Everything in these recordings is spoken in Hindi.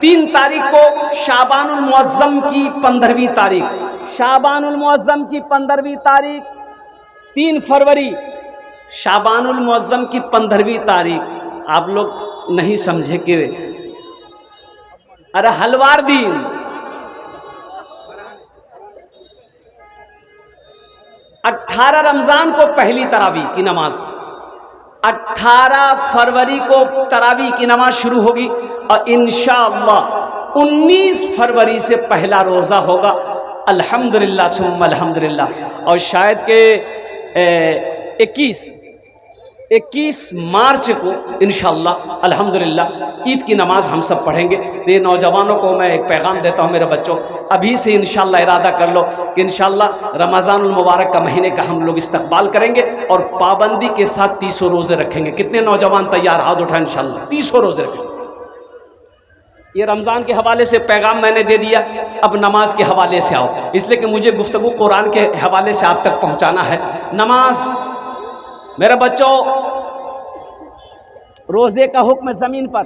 3 तारीख को शाबानुल मुअज्जम की 15वीं तारीख, शाबानुल मुअज्जम की 15वीं तारीख, 3 फरवरी शाबानुल मुअज्जम की 15वीं तारीख। आप लोग नहीं समझे कि अरे हलवार दिन 18 रमजान को पहली तरावी की नमाज, 18 फरवरी को तरावी की नमाज शुरू होगी और इंशाअल्लाह 19 फरवरी से पहला रोज़ा होगा। अल्हम्दुलिल्लाह सुम्मा अल्हम्दुलिल्लाह। और शायद के 21 मार्च को इंशाअल्लाह अल्हम्दुलिल्लाह ईद की नमाज हम सब पढ़ेंगे। तो ये नौजवानों को मैं एक पैगाम देता हूँ, मेरे बच्चों अभी से इंशाअल्लाह इरादा कर लो कि इंशाअल्लाह रमज़ानुल मुबारक का महीने का हम लोग इस्तकबाल करेंगे और पाबंदी के साथ 300 रोज़े रखेंगे। कितने नौजवान तैयार? हाथ उठाएं। इंशाअल्लाह 300 रोज़े रखेंगे। ये रमज़ान के हवाले से पैगाम मैंने दे दिया, अब नमाज के हवाले से आओ, इसलिए कि मुझे गुफ्तगू कुरान के हवाले से आप तक पहुँचाना है। नमाज मेरे बच्चों, रोज़े का हुक्म ज़मीन पर,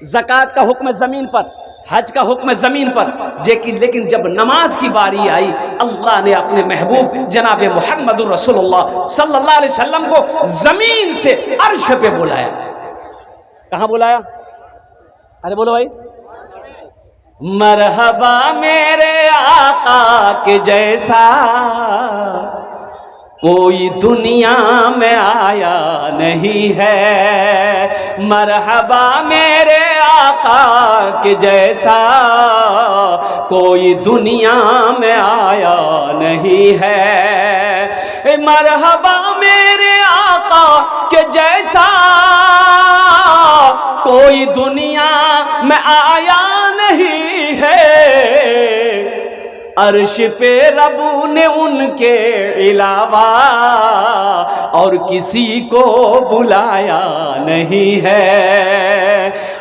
ज़कात का हुक्म ज़मीन पर, हज का हुक्म ज़मीन पर, लेकिन जब नमाज की बारी आई अल्लाह ने अपने महबूब जनाब मुहम्मदुर रसूलुल्लाह सल्लल्लाहु अलैहि वसल्लम को ज़मीन से अर्श पे बुलाया। कहाँ बुलाया? अरे बोलो भाई। मरहबा मेरे आका के जैसा कोई दुनिया में आया नहीं है। मरहबा मेरे आका के जैसा कोई दुनिया में आया नहीं है। मरहबा मेरे आका के जैसा कोई दुनिया में आया नहीं है। अर्श पे रबू ने उनके अलावा और किसी को बुलाया नहीं है।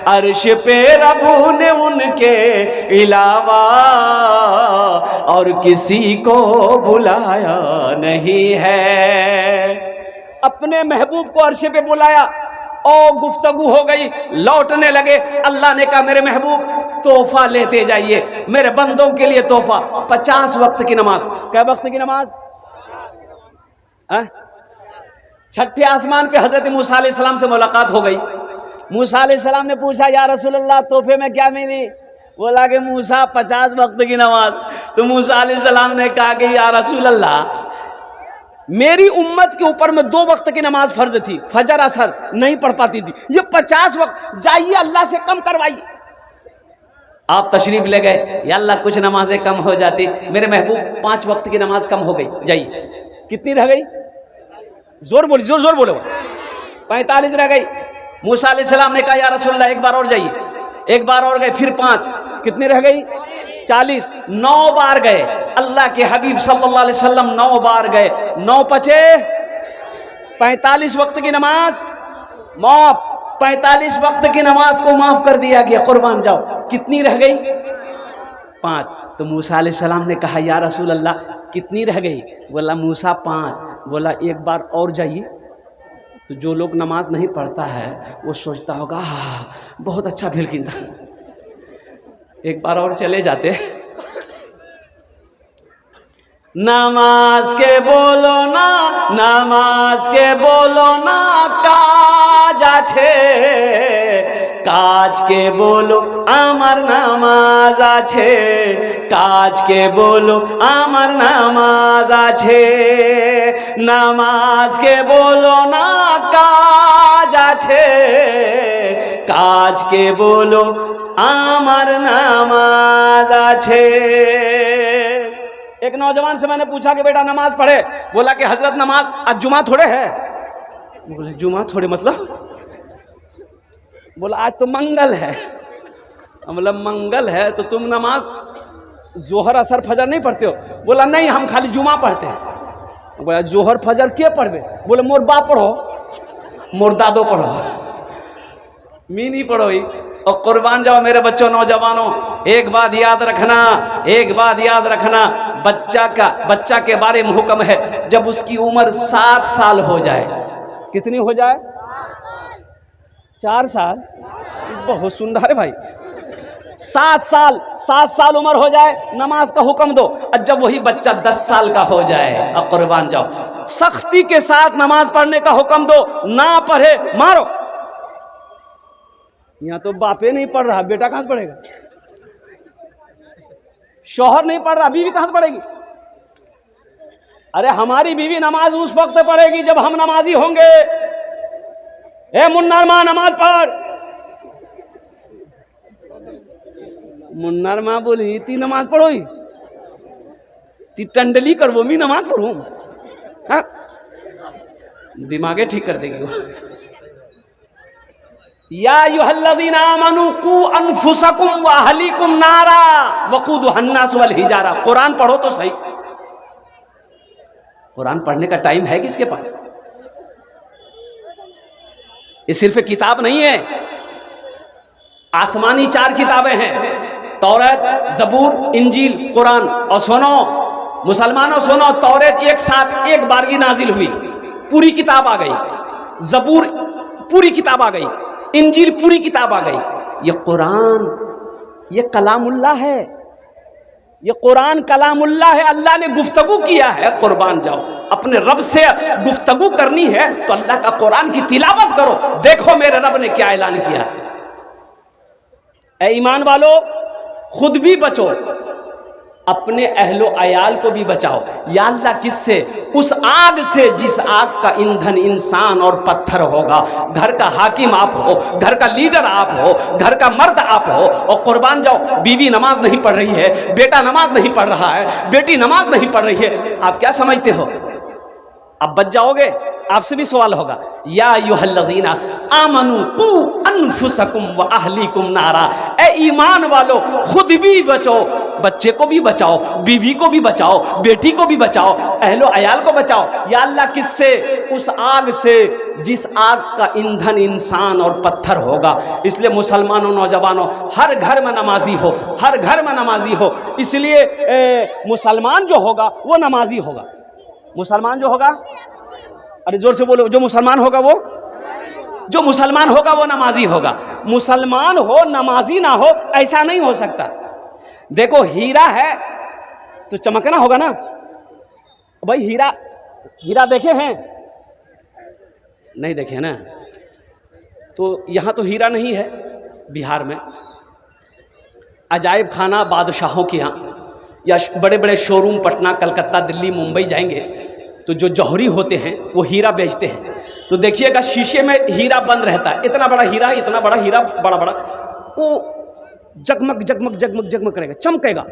अर्श पे रबू ने उनके अलावा और किसी को बुलाया नहीं है। अपने महबूब को अर्श पे बुलाया और गुफ्तगू हो गई, लौटने लगे। अल्लाह ने कहा मेरे महबूब तोहफा लेते जाइए, मेरे बंदों के लिए तोहफा। 50 वक्त की नमाज। क्या वक्त की नमाज? छठे आसमान पे हजरत मूसा अलैहिस्सलाम से मुलाकात हो गई। मूसा अलैहिस्सलाम ने पूछा या रसूल अल्लाह तोहफे में क्या मिली? बोला कि मूसा 50 वक्त की नमाज। तो मूसा अलैहिस्सलाम ने कहा कि या रसूल अल्लाह मेरी उम्मत के ऊपर में 2 वक्त की नमाज फर्ज थी, फजर असर नहीं पढ़ पाती थी, ये 50 वक्त, जाइए अल्लाह से कम करवाइए। आप तशरीफ ले गए, या अल्लाह कुछ नमाजें कम हो जाती। मेरे महबूब 5 वक्त की नमाज कम हो गई, जाइए। कितनी रह गई? जोर बोली, जोर जोर बोलो। 45 रह गई। मूसा अलैहिस्सलाम ने कहा या रसूलल्लाह एक बार और जाइए। एक बार और गए, फिर 5, कितनी रह गई? 40। 9 बार गए। अल्लाह के हबीब सल्लल्लाहु अलैहि वसल्लम 9 बार गए। 9 पचे 45 वक्त की नमाज माफ। 45 वक्त की नमाज को माफ कर दिया गया, कुर्बान जाओ। कितनी रह गई? 5। तो मूसा अलैहिस्सलाम ने कहा या रसूल अल्लाह कितनी रह गई? बोला मूसा 5। बोला एक बार और जाइए। तो जो लोग नमाज नहीं पढ़ता है वो सोचता होगा बहुत अच्छा भेलकिन था, एक बार और चले जाते। नमाज के बोलो ना, नमाज के बोलो ना काज आछे, काज के बोलो आमार नामाज आछे, काज के बोलो आमार नामाज आछे। नमाज के बोलो ना काज आछे, काज के बोलो आमार नामाज आछे। एक नौजवान से मैंने पूछा कि बेटा नमाज पढ़े? बोला कि हजरत नमाज आज जुमा थोड़े है। बोले जुमा थोड़े मतलब? बोला आज तो मंगल है। मतलब मंगल है तो तुम नमाज जोहर असर फजर नहीं पढ़ते हो? बोला नहीं हम खाली जुमा पढ़ते हैं। बोला जोहर फजर क्या पढ़वे? बोले मोर बाप पढ़ो, मोर दादो पढ़ो, मी नहीं पढ़ो ही। और कुर्बान जाओ मेरे बच्चों, नौजवानों, एक बात याद रखना, एक बात याद रखना, बच्चा के बारे में हुक्म है जब उसकी उम्र 7 साल हो जाए। कितनी हो जाए? 4 साल। बहुत सुंदर है भाई। 7 साल उम्र हो जाए नमाज का हुक्म दो, और जब वही बच्चा 10 साल का हो जाए अब कुर्बान जाओ, सख्ती के साथ नमाज पढ़ने का हुक्म दो, ना पढ़े मारो। यहां तो बापे नहीं पढ़ रहा, बेटा कहां से पढ़ेगा? शौहर नहीं पढ़ रहा, बीवी कहां से पढ़ेगी? अरे हमारी बीवी नमाज उस वक्त पढ़ेगी जब हम नमाजी होंगे। ए मुन्नर मां नमाज पढ़। मुन्नर मां बोली ती नमाज पढ़ोई, ती टंडली कर वो मी नमाज पढ़ू। हाँ? दिमागे ठीक कर देगी वो। या अय्युहल्लज़ीना आमनू कू अनफुसकुम व अहलीकुम नारा वक़ूदुहा अन्नास वल हिजारा। कुरान पढ़ो तो सही। कुरान पढ़ने का टाइम है किसके पास? ये सिर्फ किताब नहीं है, आसमानी 4 किताबें हैं, तौरात, जबूर, इंजील, कुरान। और सुनो मुसलमानों सुनो, तौरात एक साथ एक बारगी नाजिल हुई, पूरी किताब आ गई। जबूर पूरी किताब आ गई, इंजील पूरी किताब आ गई। ये कुरान ये कलामुल्लाह है, ये कुरान कलामुल्लाह है। अल्लाह ने गुफ्तगू किया है। कुर्बान जाओ, अपने रब से गुफ्तगू करनी है तो अल्लाह का कुरान की तिलावत करो। देखो मेरे रब ने क्या ऐलान किया। ऐ ईमान वालों, खुद भी बचो, अपने अहलो अयाल को भी बचाओ। या अल्लाह किससे? उस आग से जिस आग का ईंधन इंसान और पत्थर होगा। घर का हाकिम आप हो, घर का लीडर आप हो, घर का मर्द आप हो, और कुर्बान जाओ बीवी नमाज नहीं पढ़ रही है, बेटा नमाज नहीं पढ़ रहा है, बेटी नमाज नहीं पढ़ रही है, आप क्या समझते हो आप बच जाओगे? आपसे भी सवाल होगा। या अय्युहल्लज़ीना आमनू कू अनफुसकुम व अहलीकुम नारा। ए ईमान वालो, खुद भी बचो, बच्चे को भी बचाओ, बीवी को भी बचाओ, बेटी को भी बचाओ, अहलो अयाल को बचाओ। या अल्लाह किससे? उस आग से जिस आग का ईंधन इंसान और पत्थर होगा। इसलिए मुसलमानों, नौजवानों, हर घर में नमाजी हो, हर घर में नमाजी हो। इसलिए मुसलमान जो होगा वो नमाजी होगा। मुसलमान जो होगा, अरे जोर से बोलो, जो मुसलमान होगा वो, जो मुसलमान होगा वो नमाजी होगा। मुसलमान हो नमाजी ना हो ऐसा नहीं हो सकता। देखो हीरा है तो चमकना होगा ना भाई। हीरा देखे हैं? नहीं देखे ना? तो यहां तो हीरा नहीं है। बिहार में अजायब खाना बादशाहों के यहाँ, या बड़े बड़े शोरूम पटना, कलकत्ता, दिल्ली, मुंबई जाएंगे तो जो जौहरी होते हैं वो हीरा बेचते हैं। तो देखिएगा शीशे में हीरा बंद रहता है, इतना बड़ा हीरा, इतना बड़ा हीरा, बड़ा बड़ा, वो जगमग जगमग जगमग जगमग करेगा, चमकेगा।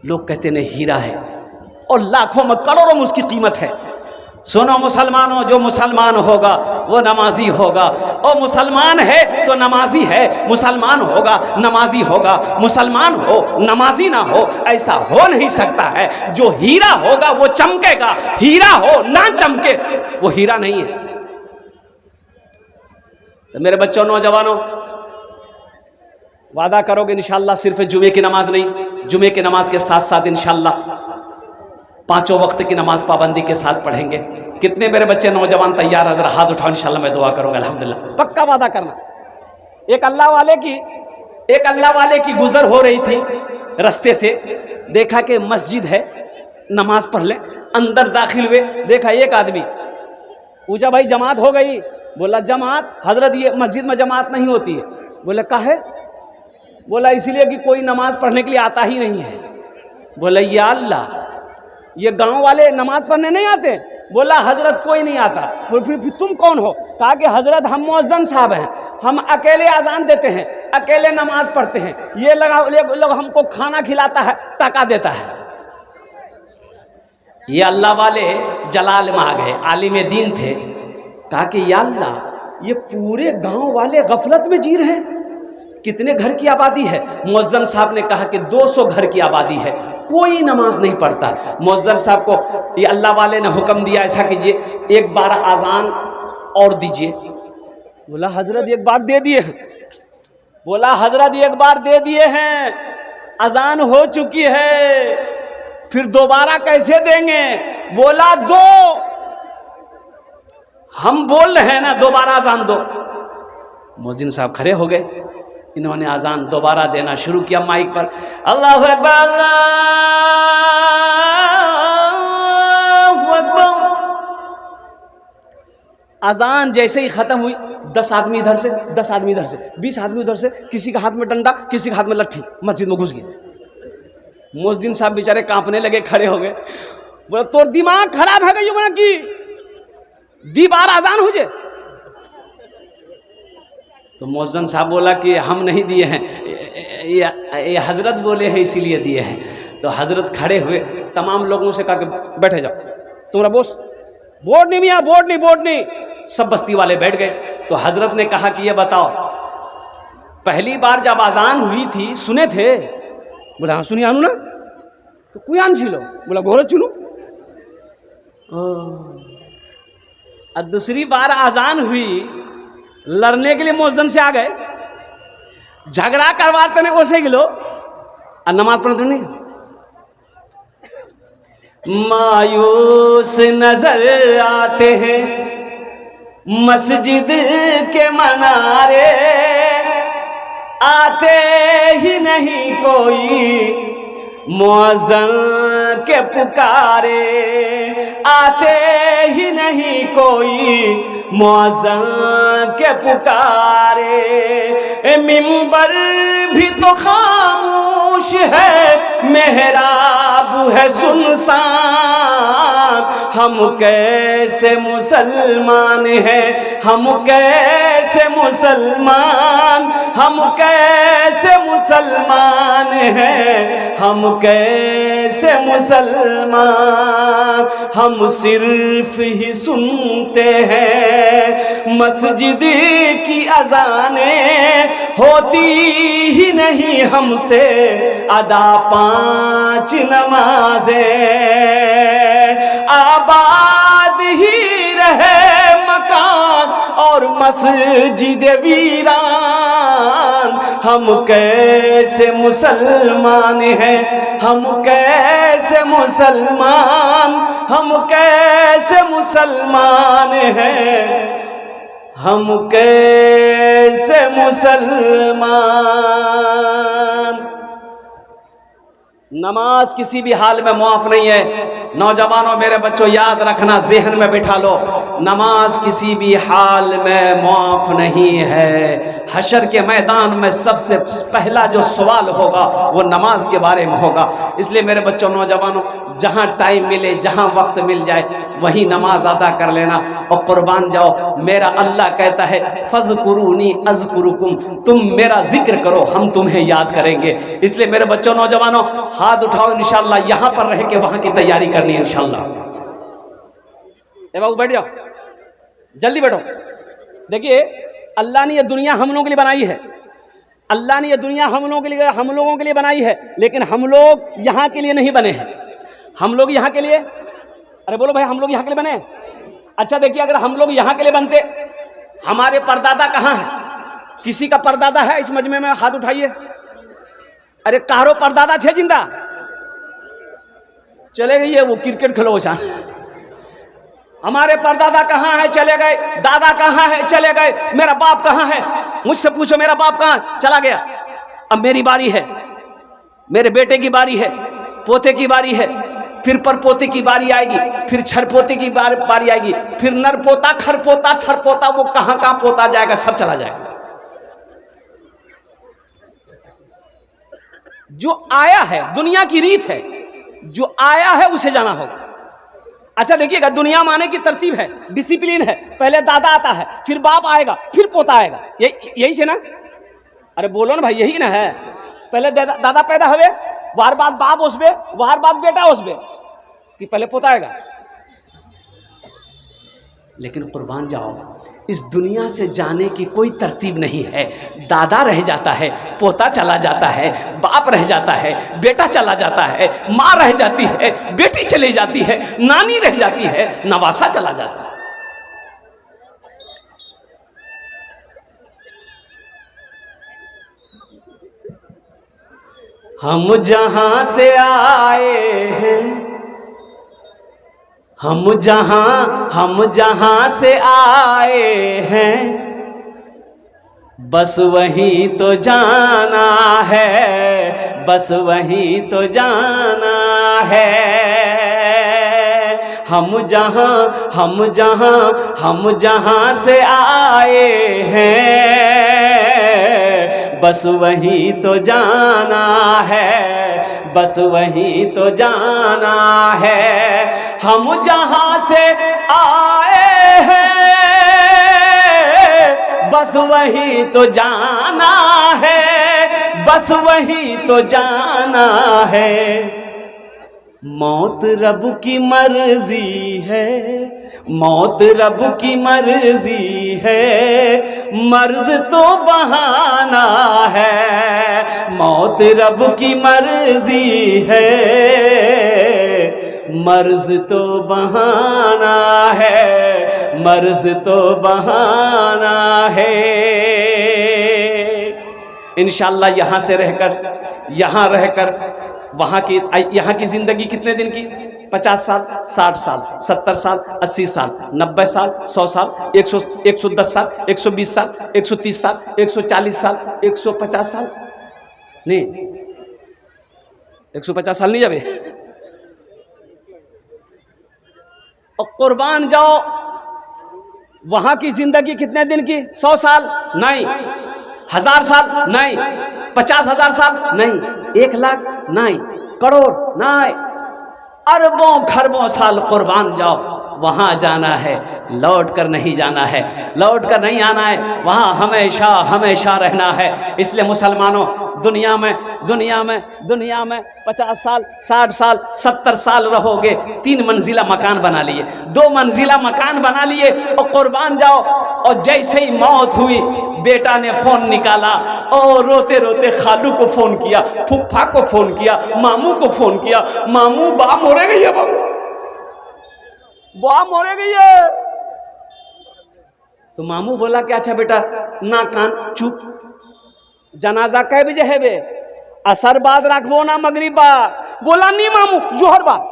लोग कहते हैं हीरा है, और लाखों में करोड़ों में उसकी कीमत है। सुनो मुसलमानों, जो मुसलमान होगा वो नमाजी होगा। और मुसलमान है तो नमाजी है, मुसलमान होगा नमाजी होगा। मुसलमान हो नमाजी ना हो ऐसा हो नहीं सकता है। जो हीरा होगा वो चमकेगा, हीरा हो ना चमके वो हीरा नहीं है। तो मेरे बच्चों, नौजवानों, वादा करोगे इंशाअल्लाह सिर्फ जुमे की नमाज नहीं, जुमे की नमाज के साथ साथ इंशाअल्लाह 5 वक्त की नमाज पाबंदी के साथ पढ़ेंगे। कितने मेरे बच्चे नौजवान तैयार? जरा हाथ उठाओ, इंशाल्लाह मैं दुआ करूंगा। अल्हम्दुलिल्लाह, पक्का वादा करना। एक अल्लाह वाले की गुजर हो रही थी रास्ते से, देखा कि मस्जिद है, नमाज पढ़ ले। अंदर दाखिल हुए, देखा एक आदमी। पूछा भाई जमात हो गई? बोला जमात हजरत ये मस्जिद में जमात नहीं होती है। बोला काहे? बोला इसलिए कि कोई नमाज पढ़ने के लिए आता ही नहीं है। बोला या अल्लाह, ये गांव वाले नमाज पढ़ने नहीं आते? बोला हजरत कोई नहीं आता। फिर तुम कौन हो? कहा कि हजरत हम मुअज्जिन साहब हैं, हम अकेले अजान देते हैं, अकेले नमाज पढ़ते हैं। ये लोग हमको खाना खिलाता है, टका देता है। ये अल्लाह वाले जलाल में आ गए, आलिम दीन थे। कहा कि या अल्लाह, ये पूरे गांव वाले गफलत में जी रहे हैं। कितने घर की आबादी है? मुअज्जिन साहब ने कहा कि 200 घर की आबादी है, कोई नमाज नहीं पढ़ता। मुअज्जिन साहब को ये अल्लाह वाले ने हुक्म दिया, ऐसा कीजिए, एक बार आजान और दीजिए। बोला हजरत एक बार दे दिए। बोला हजरत एक बार दे दिए हैं, अजान हो चुकी है, फिर दोबारा कैसे देंगे? बोला दो, हम बोल रहे हैं ना दोबारा अजान दो। मुअज्जिन साहब खड़े हो गए, इन्होंने अजान दोबारा देना शुरू किया माइक पर, अल्लाहु अकबर अल्लाहु अकबर। अजान जैसे ही खत्म हुई 10 आदमी इधर से, 10 आदमी इधर से, 20 आदमी उधर से, किसी का हाथ में डंडा, किसी का हाथ में लट्ठी, मस्जिद में घुस गए। मुअज्जिन साहब बेचारे कांपने लगे, खड़े हो गए। बोला तो दिमाग खराब है गई बोला कि दी बार आजान हो जाए। तो मुअज्जिन साहब बोला कि हम नहीं दिए हैं, ये हजरत बोले हैं इसीलिए दिए हैं। तो हजरत खड़े हुए, तमाम लोगों से कहा कि बैठे जाओ, तुम्हारा बोस बोर्ड नहीं मियाँ, बोर्ड नहीं, बोर्ड नहीं। सब बस्ती वाले बैठ गए। तो हजरत ने कहा कि ये बताओ पहली बार जब आजान हुई थी सुने थे? बोला हाँ सुनिए आनू ना। तो कोई आन छिलो? बोला गोरज चुनू। और दूसरी बार आजान हुई, लड़ने के लिए मुअज्जिन से आ गए, झगड़ा करवाते ने ओसे गिलो और नमाज पढ़ते नहीं। मायूस नजर आते हैं मस्जिद के मनारे, आते ही नहीं कोई मुअज्जिन के पुकारे, आते ही नहीं कोई मुअज्जिन के पुकारे। मिंबर भी तो खामोश है, मेहराब है सुनसान, हम कैसे मुसलमान हैं, हम कैसे मुसलमान, हम कैसे मुसलमान हैं, हम कैसे मुसलमान। हम सिर्फ ही सुनते हैं मस्जिद की अज़ानें, होती ही नहीं हमसे अदा 5 नमाजें। आबाद ही रहे मकान और मस्जिद वीरान, हम कैसे मुसलमान हैं, हम कैसे मुसलमान, हम कैसे मुसलमान हैं, हम कैसे मुसलमान। नमाज किसी भी हाल में मुआफ नहीं है। नौजवानों मेरे बच्चों याद रखना, ज़हन में बिठा लो, नमाज किसी भी हाल में मुआफ नहीं है। हशर के मैदान में सबसे पहला जो सवाल होगा वो नमाज के बारे में होगा। इसलिए मेरे बच्चों नौजवानों, जहाँ टाइम मिले, जहाँ वक्त मिल जाए वहीं नमाज अदा कर लेना और कुर्बान जाओ। मेरा अल्लाह कहता है फज़कुरूनी अज़कुरुकुम, तुम मेरा जिक्र करो हम तुम्हें याद करेंगे। इसलिए मेरे बच्चों नौजवानों हाथ उठाओ, इंशाअल्लाह यहाँ पर रह के वहाँ की तैयारी करनी है इंशाअल्लाह। बाबू बैठ जाओ, जल्दी बैठो। देखिए अल्लाह ने ये दुनिया हम लोगों के लिए बनाई है, अल्लाह ने ये दुनिया हम लोगों के लिए बनाई है, लेकिन हम लोग यहाँ के लिए नहीं बने हैं। हम लोग यहाँ के लिए, अरे बोलो भाई, हम लोग यहाँ के लिए बने। अच्छा देखिए, अगर हम लोग यहाँ के लिए बनते, हमारे परदादा कहाँ है? किसी का परदादा है इस मजमे में? हाथ उठाइए। अरे कारो परदादा छे जिंदा? चले गई है, वो क्रिकेट खेलो छा। हमारे परदादा कहाँ है? चले गए। दादा कहाँ है? चले गए। मेरा बाप कहाँ है? मुझसे पूछो मेरा बाप कहाँ? चला गया। अब मेरी बारी है, मेरे बेटे की बारी है, पोते की बारी है, फिर परपोते की बारी आएगी, फिर छरपोते की बारी आएगी, फिर नरपोता, खरपोता, थरपोता, वो कहाँ कहाँ पोता जाएगा, सब चला जाएगा। जो आया है, दुनिया की रीत है, जो आया है उसे जाना होगा। अच्छा देखिएगा, दुनिया माने की तरतीब है, डिसिप्लिन है। पहले दादा आता है, फिर बाप आएगा, फिर पोता आएगा। यही से ना? अरे बोलो ना भाई, यही ना है। पहले दादा पैदा हुए, वार बाद बाप उसबे, वार बाद बेटा उसबे, कि पहले पोता आएगा। लेकिन कुर्बान जाओ, इस दुनिया से जाने की कोई तरतीब नहीं है। दादा रह जाता है, पोता चला जाता है, बाप रह जाता है, बेटा चला जाता है, माँ रह जाती है, बेटी चली जाती है, नानी रह जाती है, नवासा चला जाता है। हम जहां से आए हैं, हम जहां से आए हैं, बस वही तो जाना है, बस वही तो जाना है। हम जहाँ हम जहाँ से आए हैं, बस वही तो जाना है, बस वही तो जाना है। हम जहाँ से आए हैं, बस वही तो जाना है, बस वही तो जाना है। मौत रब की मर्जी है, मौत रब की मर्जी है, मर्ज तो बहाना है। मौत रब की मर्जी है, मर्ज तो बहाना है, मर्ज तो बहाना है। इंशाअल्लाह यहाँ से रहकर, यहाँ रहकर यहाँ की जिंदगी कितने दिन की? 50 साल, 60 साल, 70 साल, 80 साल, 90 साल, 100 साल, 110 साल, 120 साल, 130 साल, 140 साल, 150 साल नहीं, 150 साल नहीं जावे। और कुर्बान जाओ, वहां की जिंदगी कितने दिन की? 100 साल नहीं, 1000 साल नहीं, 50,000 साल नहीं, 1 लाख नहीं, करोड़ नहीं, अरबों खरबों साल कुर्बान जाओ। वहां जाना है, लौट कर नहीं जाना है, लौट कर नहीं आना है, वहां हमेशा हमेशा रहना है। इसलिए मुसलमानों, दुनिया में 50 साल, 60 साल, 70 साल रहोगे, 3 मंजिला मकान बना लिए, 2 मंजिला मकान बना लिए और कुर्बान जाओ। और जैसे ही मौत हुई, बेटा ने फोन निकाला और रोते रोते खालू को फोन किया, फुफ्फा को फोन किया, मामू को फोन किया, मामू बा मोरे गई है, बाबू बा मोरे गई है। तो मामू बोला कि अच्छा बेटा ना कान चुप, जनाजा कै बजे है बे? असर बाद रखबो ना मगरिब बाद? बोला नहीं मामू, जोहर बाद।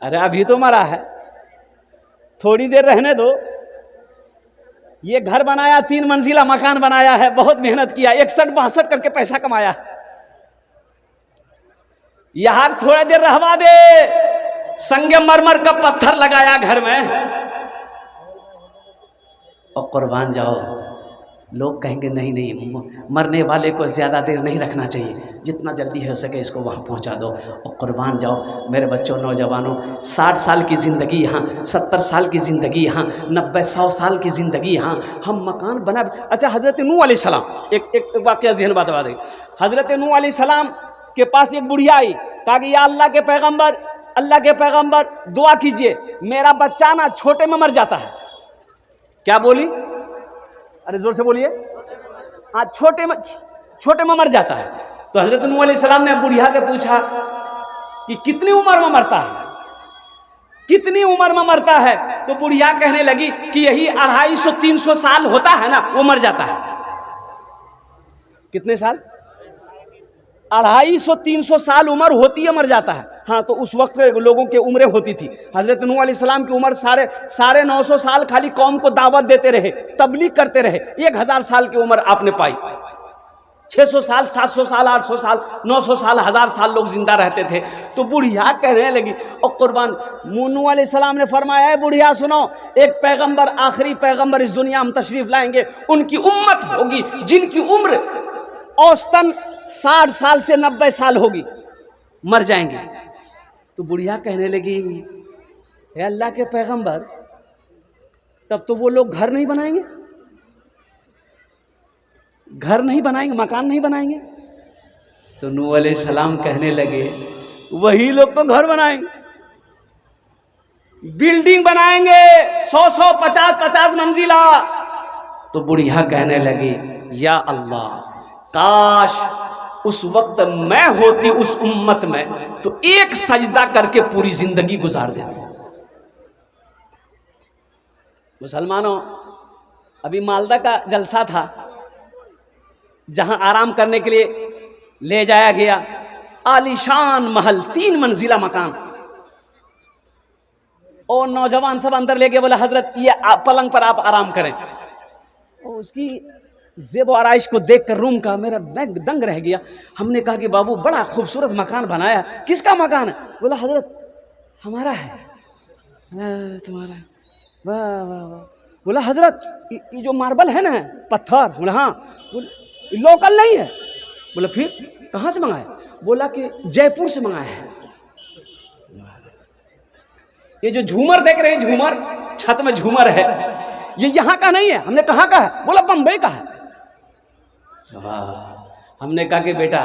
अरे अभी तो मरा है, थोड़ी देर रहने दो। ये घर बनाया, 3 मंजिला मकान बनाया है, बहुत मेहनत किया, 61-62 करके पैसा कमाया। यहां थोड़ी देर रहवा दे, संगमरमर का पत्थर लगाया घर में और कुर्बान जाओ। लोग कहेंगे नहीं नहीं, मरने वाले को ज़्यादा देर नहीं रखना चाहिए, जितना जल्दी हो सके इसको वहाँ पहुँचा दो और कुर्बान जाओ। मेरे बच्चों, नौजवानों, 60 साल की ज़िंदगी यहाँ, 70 साल की ज़िंदगी यहाँ, 90-100 साल की ज़िंदगी यहाँ, हम मकान बना। अच्छा, हज़रत नूह अलैहिस्सलाम, एक वाक़या ज़हन बता दें। हज़रत नूह अलैहिस्सलाम के पास एक बुढ़िया आई, कहा कि या अल्लाह के पैगम्बर दुआ कीजिए, मेरा बच्चा ना छोटे में मर जाता है। क्या बोली? अरे जोर से बोलिए। हाँ, छोटे में मर जाता है। तो हजरत नूह अलैहिस्सलाम ने बुढ़िया से पूछा कि कितनी उम्र में मरता है, कितनी उम्र में मरता है? तो बुढ़िया कहने लगी कि यही 250-300 साल होता है ना, वो मर जाता है। कितने साल? 250-300 साल उम्र होती है, मर जाता है। हाँ, तो उस वक्त लोगों की उम्रें होती थी। हजरत नूह अलैहिस्सलाम की उम्र 950 साल खाली कौम को दावत देते रहे, तबलीग करते रहे। 1000 साल की उम्र आपने पाई। 600 साल, 700 साल, 800 साल, 900 साल, 1000 साल लोग जिंदा रहते थे। तो बुढ़िया कहने लगी और कुर्बान, नूह अलैहिस्सलाम ने फरमाया है, बुढ़िया सुनो, एक पैगंबर, आखिरी पैगंबर इस दुनिया में तशरीफ लाएंगे, उनकी उम्मत होगी जिनकी उम्र औसतन 60 साल से 90 साल होगी, मर जाएंगे। तो बुढ़िया कहने लगी, हे अल्लाह के पैगंबर, तब तो वो लोग घर नहीं बनाएंगे, घर नहीं बनाएंगे, मकान नहीं बनाएंगे। तो नूह अलैहिस्सलाम कहने लगे, वही लोग तो घर बनाएंगे, बिल्डिंग बनाएंगे 100-100, 50-50 मंजिला। तो बुढ़िया कहने लगी, या अल्लाह, काश उस वक्त मैं होती उस उम्मत में, तो एक सजदा करके पूरी जिंदगी गुजार देती। मुसलमानों, अभी मालदा का जलसा था, जहां आराम करने के लिए ले जाया गया, आलीशान महल, 3 मंजिला मकान, और नौजवान सब अंदर लेके बोला, हजरत ये पलंग पर आप आराम करें। उसकी ज़ेब और आराइश को देखकर रूम का मेरा मैं दंग रह गया। हमने कहा कि बाबू बड़ा खूबसूरत मकान बनाया। किसका मकान है? बोला हजरत हमारा है। तुम्हारा? वाह वाह वाह। बोला हजरत ये जो मार्बल है ना, पत्थर? बोला हाँ। बोले लोकल नहीं है। बोला फिर कहाँ से मंगाया? बोला कि जयपुर से मंगाया है। ये जो झूमर देख रहे हैं, झूमर छत में झूमर है, ये यहाँ का नहीं है। हमने कहाँ का है? बोला बम्बई का है। वाह। हमने कहा कि बेटा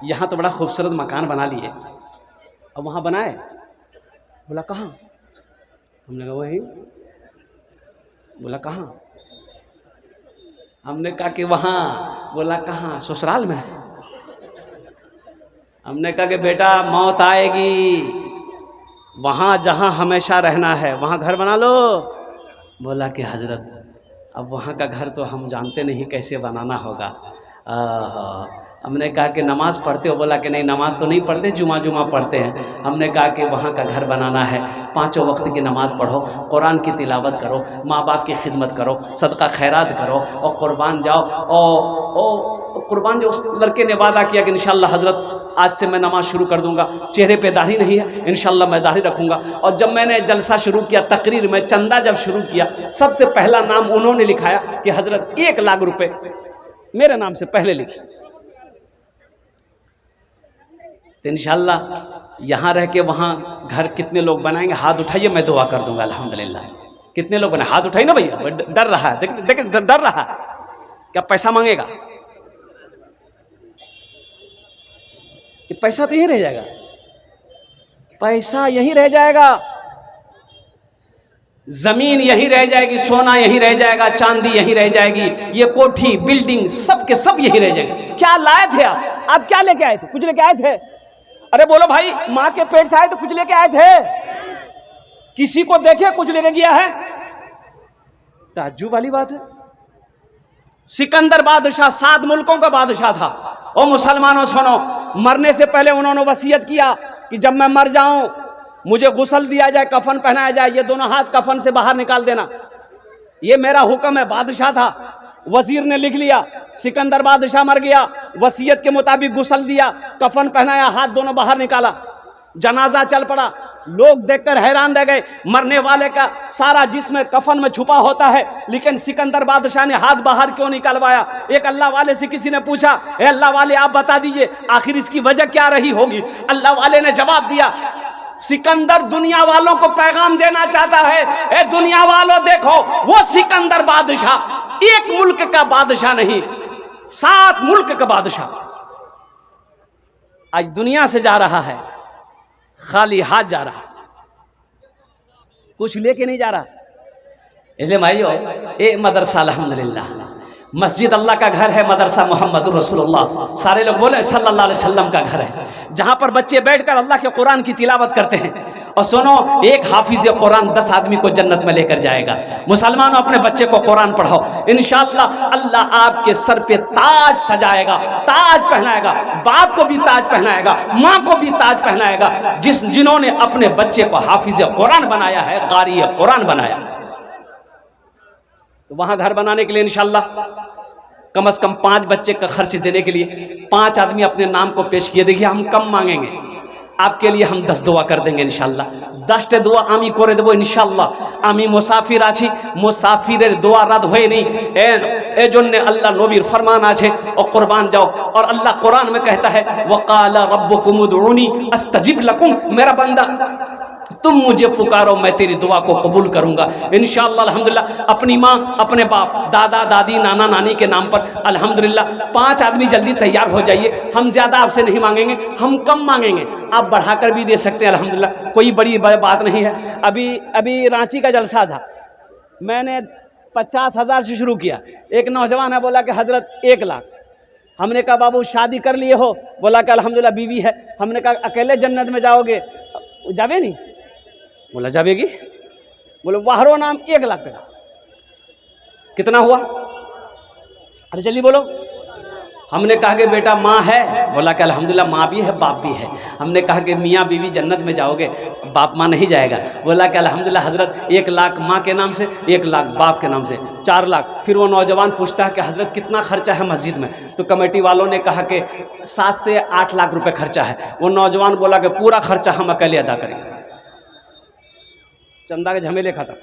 यहाँ तो बड़ा खूबसूरत मकान बना लिए, अब वहाँ बनाए? बोला कहाँ? हमने कहा वही। बोला कहाँ? हमने कहा कि वहाँ। बोला कहाँ? ससुराल में है। हमने कहा कि बेटा मौत आएगी, वहाँ जहाँ हमेशा रहना है वहाँ घर बना लो। बोला कि हजरत अब वहाँ का घर तो हम जानते नहीं कैसे बनाना होगा। हमने कहा कि नमाज़ पढ़ते हो? बोला कि नहीं नमाज़ तो नहीं पढ़ते, जुमा जुमा पढ़ते हैं। हमने कहा कि वहाँ का घर बनाना है, 5 वक्त की नमाज़ पढ़ो, कुरान की तिलावत करो, माँ बाप की खिदमत करो, सदका खैरात करो और कुर्बान जाओ। और कुर्बान जो उस लड़के ने वादा किया कि इंशाअल्लाह हजरत आज से मैं नमाज़ शुरू कर दूंगा, चेहरे पे दाढ़ी नहीं है, इंशाअल्लाह मैं दाढ़ी रखूंगा। और जब मैंने जलसा शुरू किया, तकरीर में चंदा जब शुरू किया, सबसे पहला नाम उन्होंने लिखाया कि हजरत 1 लाख रुपए मेरे नाम से पहले लिखे। तो इंशाअल्लाह यहाँ रह के वहाँ घर कितने लोग बनाएंगे? हाथ उठाइए, मैं दुआ कर दूंगा अल्हम्दुलिल्लाह। कितने लोग बनाए? हाथ उठाइए ना भैया। डर रहा है, देख डर रहा है। क्या पैसा मांगेगा? ये पैसा तो यहीं रह जाएगा, पैसा यहीं रह जाएगा, जमीन यहीं रह जाएगी, सोना यहीं रह जाएगा, चांदी यहीं रह जाएगी, ये कोठी बिल्डिंग सब के सब यहीं रह जाएंगे। क्या लाए थे आप क्या लेके आए थे? कुछ लेके आए थे? अरे बोलो भाई, माँ के पेट से आए तो कुछ लेके आए थे? किसी को देखे कुछ लेके गया है? ताज्जुब वाली बात है। सिकंदर बादशाह 7 मुल्कों का बादशाह था। ओ मुसलमानों सुनो, मरने से पहले उन्होंने वसीयत किया कि जब मैं मर जाऊं मुझे गुस्ल दिया जाए, कफन पहनाया जाए, ये दोनों हाथ कफन से बाहर निकाल देना, ये मेरा हुक्म है। बादशाह था, वजीर ने लिख लिया। सिकंदर बादशाह मर गया, वसीयत के मुताबिक गुस्ल दिया, कफन पहनाया, हाथ दोनों बाहर निकाला, जनाजा चल पड़ा। लोग देखकर हैरान रह गए, मरने वाले का सारा जिस्म कफन में छुपा होता है, लेकिन सिकंदर बादशाह ने हाथ बाहर क्यों निकलवाया? एक अल्लाह वाले से किसी ने पूछा, ए अल्लाह वाले आप बता दीजिए आखिर इसकी वजह क्या रही होगी? अल्लाह वाले ने जवाब दिया, सिकंदर दुनिया वालों को पैगाम देना चाहता है, ए दुनिया वालों देखो, वो सिकंदर बादशाह 1 मुल्क का बादशाह नहीं, 7 मुल्क का बादशाह आज दुनिया से जा रहा है, खाली हाथ जा रहा, कुछ लेके नहीं जा रहा। इसलिए भाइयों, ए मदरसा अल्हम्दुलिल्लाह, मस्जिद अल्लाह का घर है, मदरसा मोहम्मद रसूलुल्लाह सारे लोग बोले सल्लल्लाहु अलैहि वसल्लम का घर है, जहां पर बच्चे बैठकर अल्लाह के कुरान की तिलावत करते हैं। और सुनो, एक हाफिज कुरान 10 आदमी को जन्नत में लेकर जाएगा। मुसलमानों, अपने बच्चे को कुरान पढ़ाओ, इंशाअल्लाह अल्लाह आपके सर पे ताज सजाएगा, ताज पहनाएगा, बाप को भी ताज पहनाएगा, माँ को भी ताज पहनाएगा, जिन्होंने अपने बच्चे को हाफिज कुरान बनाया है, कारी कुरान बनाया। तो वहां घर बनाने के लिए इंशाअल्लाह कम से कम 5 बच्चे का खर्च देने के लिए 5 आदमी अपने नाम को पेश किए। देखिए, हम कम मांगेंगे, आपके लिए हम 10 दुआ कर देंगे इंशाअल्लाह। 10 दुआ आमी करे देबो इंशाअल्लाह। आमी मुसाफिर आছি, मुसाफिरेर दुआ रद्द হয় नहीं, ए জন্য अल्लाह नबीर फरमान আছে और कुर्बान जाओ। और अल्लाह कुरान में कहता है, वकाला रब्बुकुम उदऊनी अस्तजिब लकुम, मेरा बंदा तुम मुझे पुकारो, मैं तेरी दुआ को कबूल करूंगा इंशाअल्लाह। अल्हम्दुलिल्लाह, अपनी माँ, अपने बाप, दादा दादी, नाना नानी के नाम पर अल्हम्दुलिल्लाह 5 आदमी जल्दी तैयार हो जाइए। हम ज्यादा आपसे नहीं मांगेंगे, हम कम मांगेंगे, आप बढ़ाकर भी दे सकते हैं अल्हम्दुलिल्लाह, कोई बड़ी बात नहीं है। अभी रांची का जलसा था, मैंने 50,000 से शुरू किया। एक नौजवान है, बोला कि हजरत 1 लाख। हमने कहा बाबू शादी कर लिए हो? बोला कि अल्हम्दुलिल्लाह बीवी है। हमने कहा अकेले जन्नत में जाओगे? जावे नहीं? बोला जावेगी। बोले वाहरो नाम 1 लाख टका। कितना हुआ? अरे जल्दी बोलो। हमने कहा कि बेटा माँ है? बोला कि अल्हम्दुलिल्लाह माँ भी है बाप भी है। हमने कहा कि मियाँ बीवी जन्नत में जाओगे, बाप माँ नहीं जाएगा? बोला कि अल्हम्दुलिल्लाह हज़रत 1 लाख माँ के नाम से, 1 लाख बाप के नाम से, 4 लाख। फिर वो नौजवान पूछता है कि हज़रत कितना खर्चा है मस्जिद में? तो कमेटी वालों ने कहा कि 7 से 8 लाख रुपये खर्चा है। वो नौजवान बोला कि पूरा खर्चा हम अकेले अदा करेंगे। चंदा के झमेले खत्म।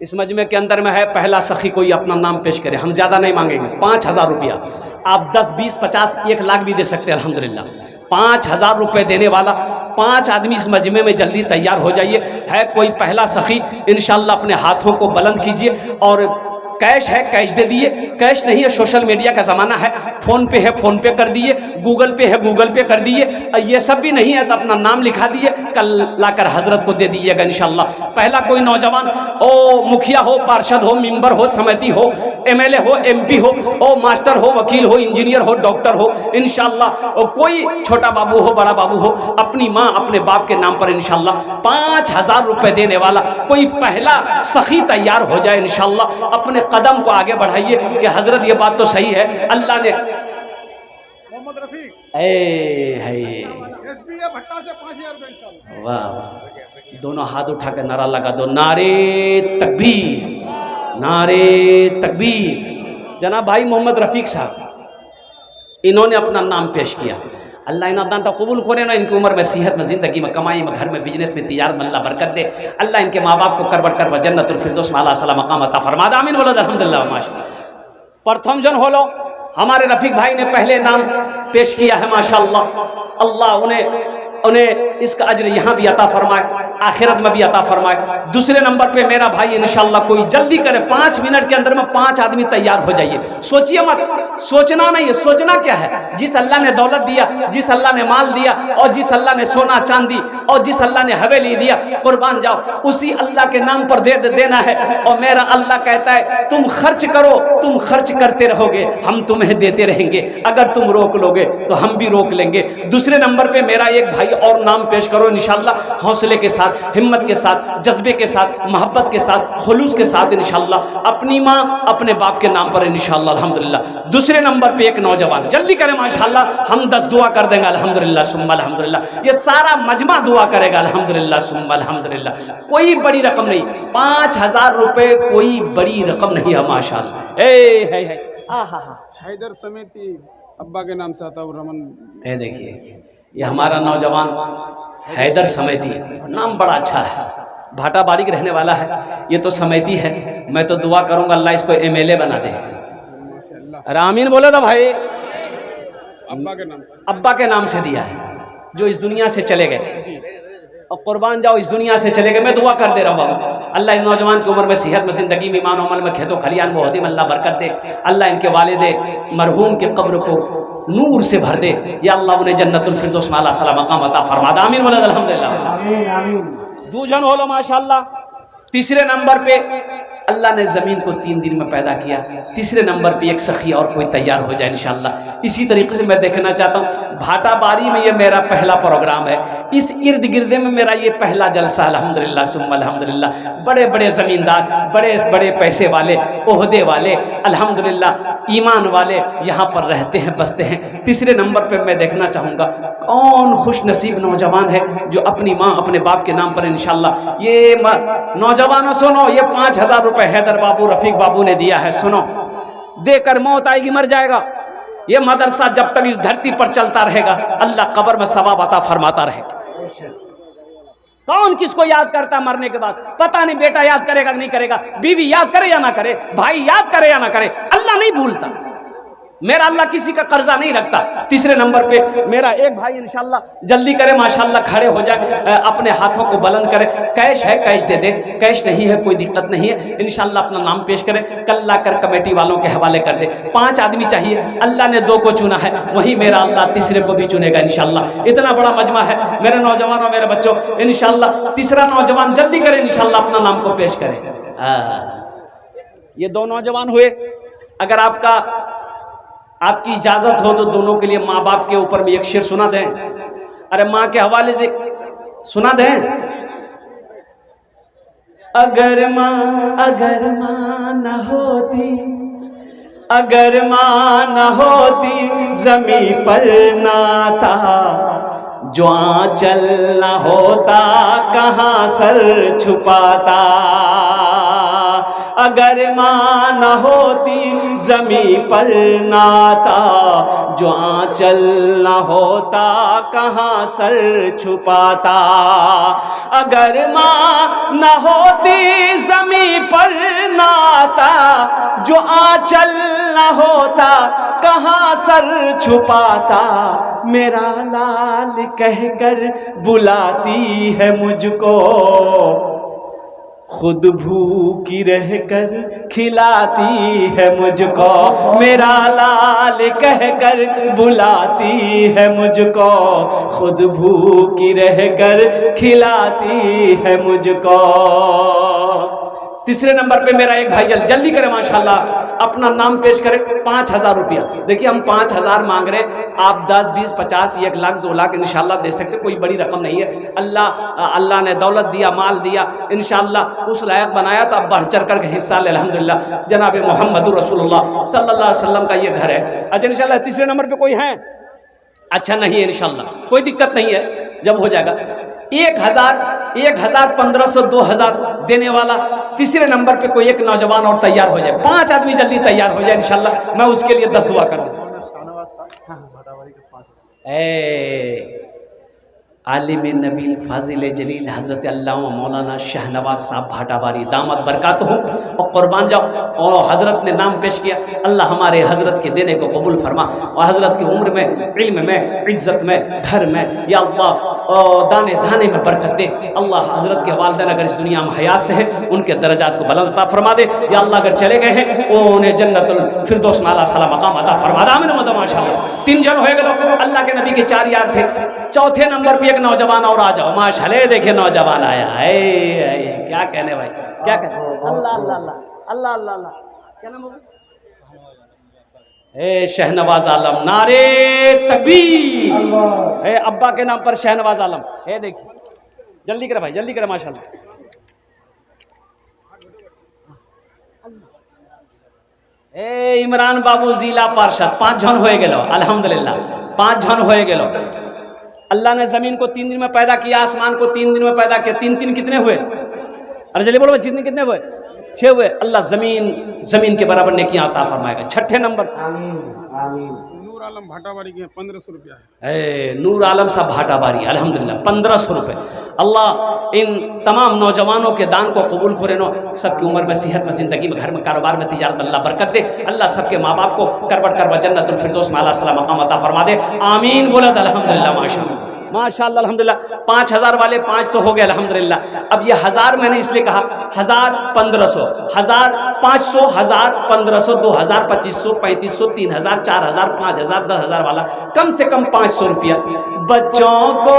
इस मजमे के अंदर में है, पहला सखी कोई अपना नाम पेश करे, हम ज़्यादा नहीं मांगेंगे, 5,000 रुपया। आप 10, 20, 50, 1 लाख भी दे सकते हैं अल्हम्दुलिल्लाह। 5,000 रुपये देने वाला 5 आदमी इस मजमे में जल्दी तैयार हो जाइए। है कोई पहला सखी, इंशाल्लाह अपने हाथों को बुलंद कीजिए। और कैश है कैश दे दिए, कैश नहीं है सोशल मीडिया का ज़माना है, फ़ोन पे है फ़ोन पे कर दिए, गूगल पे है गूगल पे कर दिए। ये सब भी नहीं है तो अपना नाम लिखा दिए, कल लाकर हजरत को दे दीजिएगा इंशाल्लाह। पहला कोई नौजवान ओ मुखिया हो, पार्षद हो, मेंबर हो, समिति हो, एमएलए हो, एमपी हो, ओ मास्टर हो, वकील हो, इंजीनियर हो, डॉक्टर हो, इंशाल्लाह कोई छोटा बाबू हो, बड़ा बाबू हो, अपनी माँ अपने बाप के नाम पर इंशाल्लाह 5,000 रुपये देने वाला कोई पहला सखी तैयार हो जाए इंशाल्लाह। अपने कदम को आगे बढ़ाइए कि हजरत ये बात तो सही है, अल्लाह ने मोहम्मद रफीक है भट्टा से 5,000 रुपए इंशाल्लाह। वाह वाह, दोनों हाथ उठा के नारा लगा दो, नारे तकबीर, नारे तकबीर। जनाब भाई मोहम्मद रफीक साहब, इन्होंने अपना नाम पेश किया। अल्लाह इन्हें दान कबूल करे ना, इनकी उम्र में, सेहत में, ज़िंदगी में, कमाई में, घर में, बिजनेस में, तिजारत में अल्लाह बरकत दे। अल्लाह इनके माँ बाप को करबर करबर जन्नतुल फिरदौस में आला सला मकाम अता फरमा दे। आमीन बोलो अल्हम्दुलिल्लाह माशाअल्लाह। प्रथम जन होलो हमारे रफीक भाई ने पहले नाम पेश किया है माशाअल्लाह। अल्लाह उन्हें इसका अज्र यहाँ भी अता फरमाए, आखिरत में भी अता फरमाए। दूसरे नंबर पे मेरा भाई इंशाल्लाह कोई जल्दी करे, 5 मिनट के अंदर में 5 आदमी तैयार हो जाइए। सोचिए मत, सोचना नहीं है, सोचना क्या है? जिस अल्लाह ने दौलत दिया, जिस अल्लाह ने माल दिया, और जिस अल्लाह ने सोना चांदी, और जिस अल्लाह ने हवेली दिया, कुर्बान जाओ, उसी अल्लाह के नाम पर देना है। और मेरा अल्लाह कहता है तुम खर्च करो, तुम खर्च करते रहोगे, हम तुम्हें देते रहेंगे। अगर तुम रोक लोगे तो हम भी रोक लेंगे। दूसरे नंबर पे मेरा एक भाई और नाम पेश करो इंशाल्लाह, हौसले के साथ, हिम्मत के साथ, जज्बे के साथ, मोहब्बत के साथ, खुलूस के साथ इंशाल्लाह, अपनी माँ अपने बाप के नाम पर इंशाल्लाह अल्हम्दुलिल्लाह। दूसरे नंबर पे एक नौजवान, जल्दी करें माशाल्लाह, हम 10 दुआ कर देंगे अल्हम्दुलिल्लाह सुम्मा अल्हम्दुलिल्लाह। ये सारा मजमा दुआ करेगा अल्हम्दुलिल्लाह सुम्मा अल्हम्दुलिल्लाह। कोई बड़ी रकम नहीं, 5,000 रुपये कोई बड़ी रकम नहीं है माशाल्लाह। हैदर समिति अब्बा के नाम से आता है रमन। ये देखिए, ये हमारा नौजवान हैदर समेती, नाम बड़ा अच्छा है, भाटा बाड़ी के रहने वाला है। ये तो समेती है, मैं तो दुआ करूंगा अल्लाह इसको एमएलए बना दे। अरे आमीन बोले तो भाई। अब्बा के नाम से दिया है, जो इस दुनिया से चले गए, और कुर्बान जाओ इस दुनिया से चले गए। मैं दुआ कर दे रहा हूँ अल्लाह इस नौजवान की उम्र में, सेहत में, जिंदगी में, ईमान अमल में, खेतों खलियान में, होदी में अल्लाह बरकत दे। अल्लाह इनके वालिदे मरहूम के कब्र को नूर से भर दे। या अल्लाह उन्हें जन्नतुल फिरदौस में आला सला मकाम अता फरमा दे। आमीन बोले अल्हम्दुलिल्लाह। आमीन आमीन। दूजन होलो माशाअल्लाह। तीसरे नंबर पे अल्लाह ने ज़मीन को 3 दिन में पैदा किया। तीसरे नंबर पे एक सखी और कोई तैयार हो जाए इंशाअल्लाह। इसी तरीके से मैं देखना चाहता हूँ, भाटा बारी में ये मेरा पहला प्रोग्राम है, इस इर्द गिर्द में मेरा ये पहला जलसा अल्हम्दुलिल्लाह सुम्मा अल्हम्दुलिल्लाह। बड़े बड़े ज़मींदार, बड़े बड़े पैसे वाले, ओहदे वाले, अल्हम्दुलिल्लाह ईमान वाले यहाँ पर रहते हैं, बसते हैं। तीसरे नंबर पर मैं देखना चाहूँगा कौन खुश नसीब नौजवान है जो अपनी माँ अपने बाप के नाम पर इंशाअल्लाह। ये नौजवानों सुनो, ये 5,000 रुपये हैदर बाबू रफीक बाबू ने दिया है, सुनो, देकर मौत आएगी मर जाएगा। ये मदरसा जब तक इस धरती पर चलता रहेगा अल्लाह कब्र में सवाब अता फरमाता रहेगा। कौन किसको याद करता मरने के बाद? पता नहीं बेटा याद करेगा कि नहीं करेगा, बीवी याद करे या ना करे, भाई याद करे या ना करे, अल्लाह नहीं भूलता। मेरा अल्लाह किसी का कर्जा नहीं रखता। तीसरे नंबर पे मेरा एक भाई इंशाल्लाह जल्दी करे माशाल्लाह, खड़े हो जाए, अपने हाथों को बुलंद करे। कैश है कैश दे दे, कैश नहीं है कोई दिक्कत नहीं है, इंशाल्लाह अपना नाम पेश करे, कल लाकर कमेटी वालों के हवाले कर दे। 5 आदमी चाहिए, अल्लाह ने 2 को चुना है, वही मेरा अल्लाह तीसरे को भी चुनेगा इंशाल्लाह। इतना बड़ा मजमा है मेरे नौजवानों, मेरे बच्चों, इंशाल्लाह तीसरा नौजवान जल्दी करे इंशाल्लाह अपना नाम को पेश करे। ये 2 नौजवान हुए। अगर आपकी इजाजत हो तो दोनों के लिए माँ बाप के ऊपर में एक शेर सुना दें। अरे माँ के हवाले से सुना दें। अगर माँ न होती अगर माँ न होती जमी पर नाता, जो आंचल न होता कहाँ सर छुपाता। अगर माँ न होती जमी पर नाता, जो आंचल न होता कहाँ सर छुपाता। अगर माँ न होती जमी पर नाता, जो आंचल न होता कहाँ सर छुपाता। मेरा लाल कहकर बुलाती है मुझको, खुद भूखी रहकर खिलाती है मुझको। मेरा लाल कहकर बुलाती है मुझको, खुद भूखी रहकर खिलाती है मुझको। तीसरे नंबर पे मेरा एक भाई जल्दी करे माशाल्लाह, अपना नाम पेश करे। 5,000 रुपया। देखिए हम 5,000 मांग रहे, आप 10, 20, 50, 1 लाख 2 लाख इंशाल्लाह दे सकते, कोई बड़ी रकम नहीं है। अल्लाह ने दौलत दिया, माल दिया, इंशाल्लाह उस लायक बनाया तो आप बढ़ चढ़ कर हिस्सा ले अल्हम्दुलिल्लाह। जनाब मोहम्मद रसूलुल्लाह सल्लल्लाहु अलैहि वसल्लम का ये घर है। अच्छा इंशाल्लाह तीसरे नंबर पे कोई है? अच्छा नहीं है इंशाल्लाह, कोई दिक्कत नहीं है, जब हो जाएगा। 1,000, 1,500, 2,000 देने वाला तीसरे नंबर पे कोई एक नौजवान और तैयार हो जाए। 5 आदमी जल्दी तैयार हो जाए इंशाल्लाह, मैं उसके लिए 10 दुआ करूँ। आलिम नबील फाजिल जलील हज़रत अल्लामा मौलाना शाहनवाज साहब भाटाबारी दामद बरकात हो, और कुर्बान जाओ। और हज़रत ने नाम पेश किया, अल्लाह हमारे हज़रत के देने को कबूल फरमा, और हज़रत की उम्र में, इल्म में, इज़्ज़त में, घर में या अल्लाह दाने दाने में बरकत दे। अल्लाह हज़रत के वालिदैन अगर इस दुनिया में हयात से हैं, उनके दर्जात को बुलंद अता फरमा दे। या अल्लाह अगर चले गए हैं, उन्हें जन्नतुल फिरदौस में आला साला मकाम अता फरमा दे। आमीन माशाअल्लाह। 3 जन हो गए, अल्लाह के नबी के 4 यार थे। चौथे नंबर पे एक नौजवान और आ जाओ माशाअल्लाह। देखिए नौजवान आया है, क्या कहने भाई, क्या कहने। अल्लाह अल्लाह अल्लाह अल्लाह अल्लाह, क्या नाम होगा? शहनवाज आलम, नारे तकबीर। अब्बा के नाम पर शहनवाज आलम है। देखिए जल्दी करे भाई, जल्दी करे माशाअल्लाह। इमरान बाबू जिला पार्षद 5 जन हो गेलो अल्हम्दुलिल्लाह, 5 जन हो गेलो। अल्लाह ने जमीन को 3 दिन में पैदा किया, आसमान को 3 दिन में पैदा किया। 3 कितने हुए? अरे जल्दी बोलो, 3 दिन कितने हुए? 6 हुए। अल्लाह जमीन के बराबर नेकियां अता फरमाएगा। छठे नंबर, आमीन आमीन। नूर आलम भाटाबारी के 1500 रुपया है। नूर आलम साहब भाटाबारी अल्हम्दुलिल्लाह 1500 रुपये। अल्लाह इन तमाम नौजवानों के दान को कबूल करे, सबकी उम्र में, सेहत में, जिंदगी में, घर में, कारोबार में, तिजारत में अल्लाह बरकत दे। अल्लाह सबके माँ बाप को करबा जन्नतुल फिरदौस में आला साला मकाम अता फरमा दे। आमीन बोलत अल्हम्दुलिल्लाह माशाअल्लाह माशाअल्लाह अल्हम्दुलिल्लाह। 5,000 वाले 5 तो हो गए अल्हम्दुलिल्लाह। अब ये 1000 मैंने इसलिए कहा, 1000, 1500, 1000, 500, 1000, 1500, 2000, 2500, 3500, 3000, 4000, 5000, 10,000 वाला कम से कम 500 रुपया। बच्चों को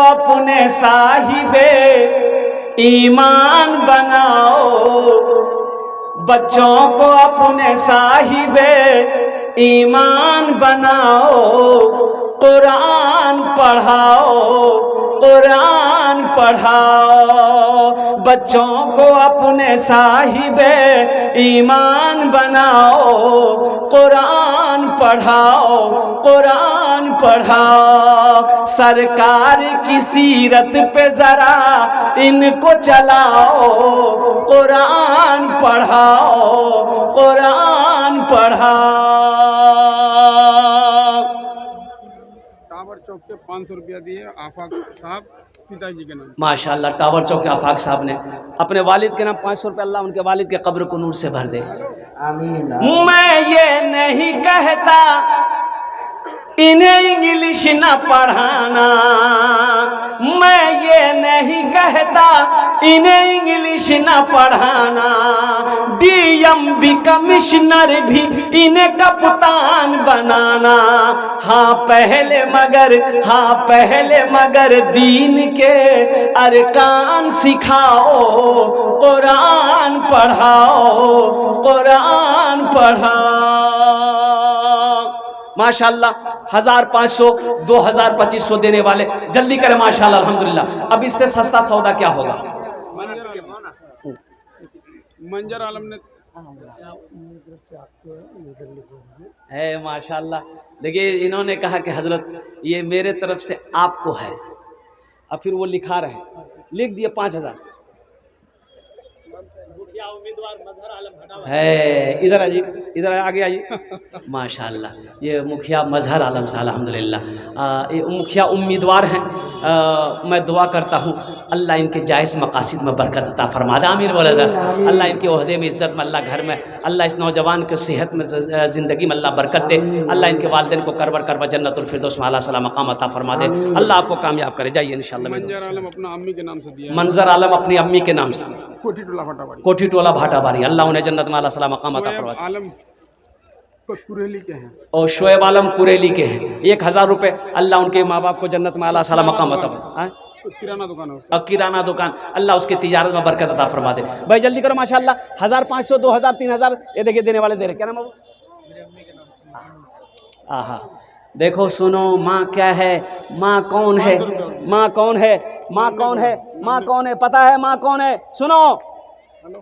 अपने साहिबे ईमान बनाओ, बच्चों को अपने साहिबे ईमान बनाओ, कुरान पढ़ाओ, कुरान पढ़ाओ। बच्चों को अपने साहिबे ईमान बनाओ, कुरान पढ़ाओ, कुरान पढ़ाओ। सरकार की सीरत पे जरा इनको चलाओ, कुरान पढ़ाओ, कुरान पढ़ाओ। टावर चौक के 500 रुपया दिए आफाक साहब पिताजी के नाम। माशाअल्लाह टावर चौक के आफाक साहब ने अपने वालिद के नाम 500 रुपये, अल्लाह उनके वालिद के कब्र को नूर से भर दे। आमीन। मैं ये नहीं कहता इन्हें इंग्लिश न पढ़ाना, मैं ये नहीं कहता इन्हें इंग्लिश न पढ़ाना। डीएमबी कमिश्नर भी इन्हें कप्तान बनाना। हाँ पहले मगर दीन के अरकान सिखाओ, कुरान पढ़ाओ, कुरान पढ़ाओ। माशाअल्लाह 1500, 2000, 2500 देने वाले जल्दी करें माशाअल्लाह अल्हम्दुलिल्लाह। अब इससे सस्ता सौदा क्या होगा? मंजर आलम ने है माशाल्लाह। देखिए इन्होंने कहा कि हजरत ये मेरे तरफ से आपको है, अब फिर वो लिखा रहे, लिख दिए 5000 है। इधर आइए, इधर आगे आइए। माशाल्लाह ये मुखिया मजहर आलम साहब अल्हम्दुलिल्लाह, ये मुखिया उम्मीदवार हैं। मैं दुआ करता हूँ अल्लाह इनके जायज़ मकासिद में बरकत अता फरमा दे, आमीन बोला था। अल्लाह इनके ओहदे में इज़्ज़त में, अल्लाह घर में, अल्लाह इस नौजवान के सेहत में, ज़िंदगी में अल्लाह बरकत दे। अल्लाह इनके वालिदैन को करबर करबर जन्नतुल फिरदौस में आला सला मकाम अता फरमा दे। अल्लाह आपको कामयाब करे। जाइए इंशाअल्लाह। मंजर आलम अपना अम्मी के नाम से दिया है, मंजर आलम अपनी अम्मी के नाम से, कोठी टोला फटावाड़ी। कोठी टोला भाटाबारी, अल्लाह उन्हें जन्नत में आला सला मकाम अता फरमा शोएब दे। आलम कुरेली के हैं, और शोएब आलम कुरेली के हैं, 1000 रुपये, अल्लाह उनके माँ बाप को जन्नत में आला सला मकाम अता फरमा दे। किराना दुकान है उसका। और किराना दुकान, अल्लाह उसकी तिजारत में बरकत अता फरमा दे। भाई जल्दी करो माशाल्लाह। 1500, 2000, 3000 ये देखिए देने वाले दे रहे। क्या नाम है वो? आहा देखो सुनो, माँ क्या है, माँ कौन है, माँ कौन है, माँ कौन है, माँ कौन है, पता है माँ कौन है? सुनो,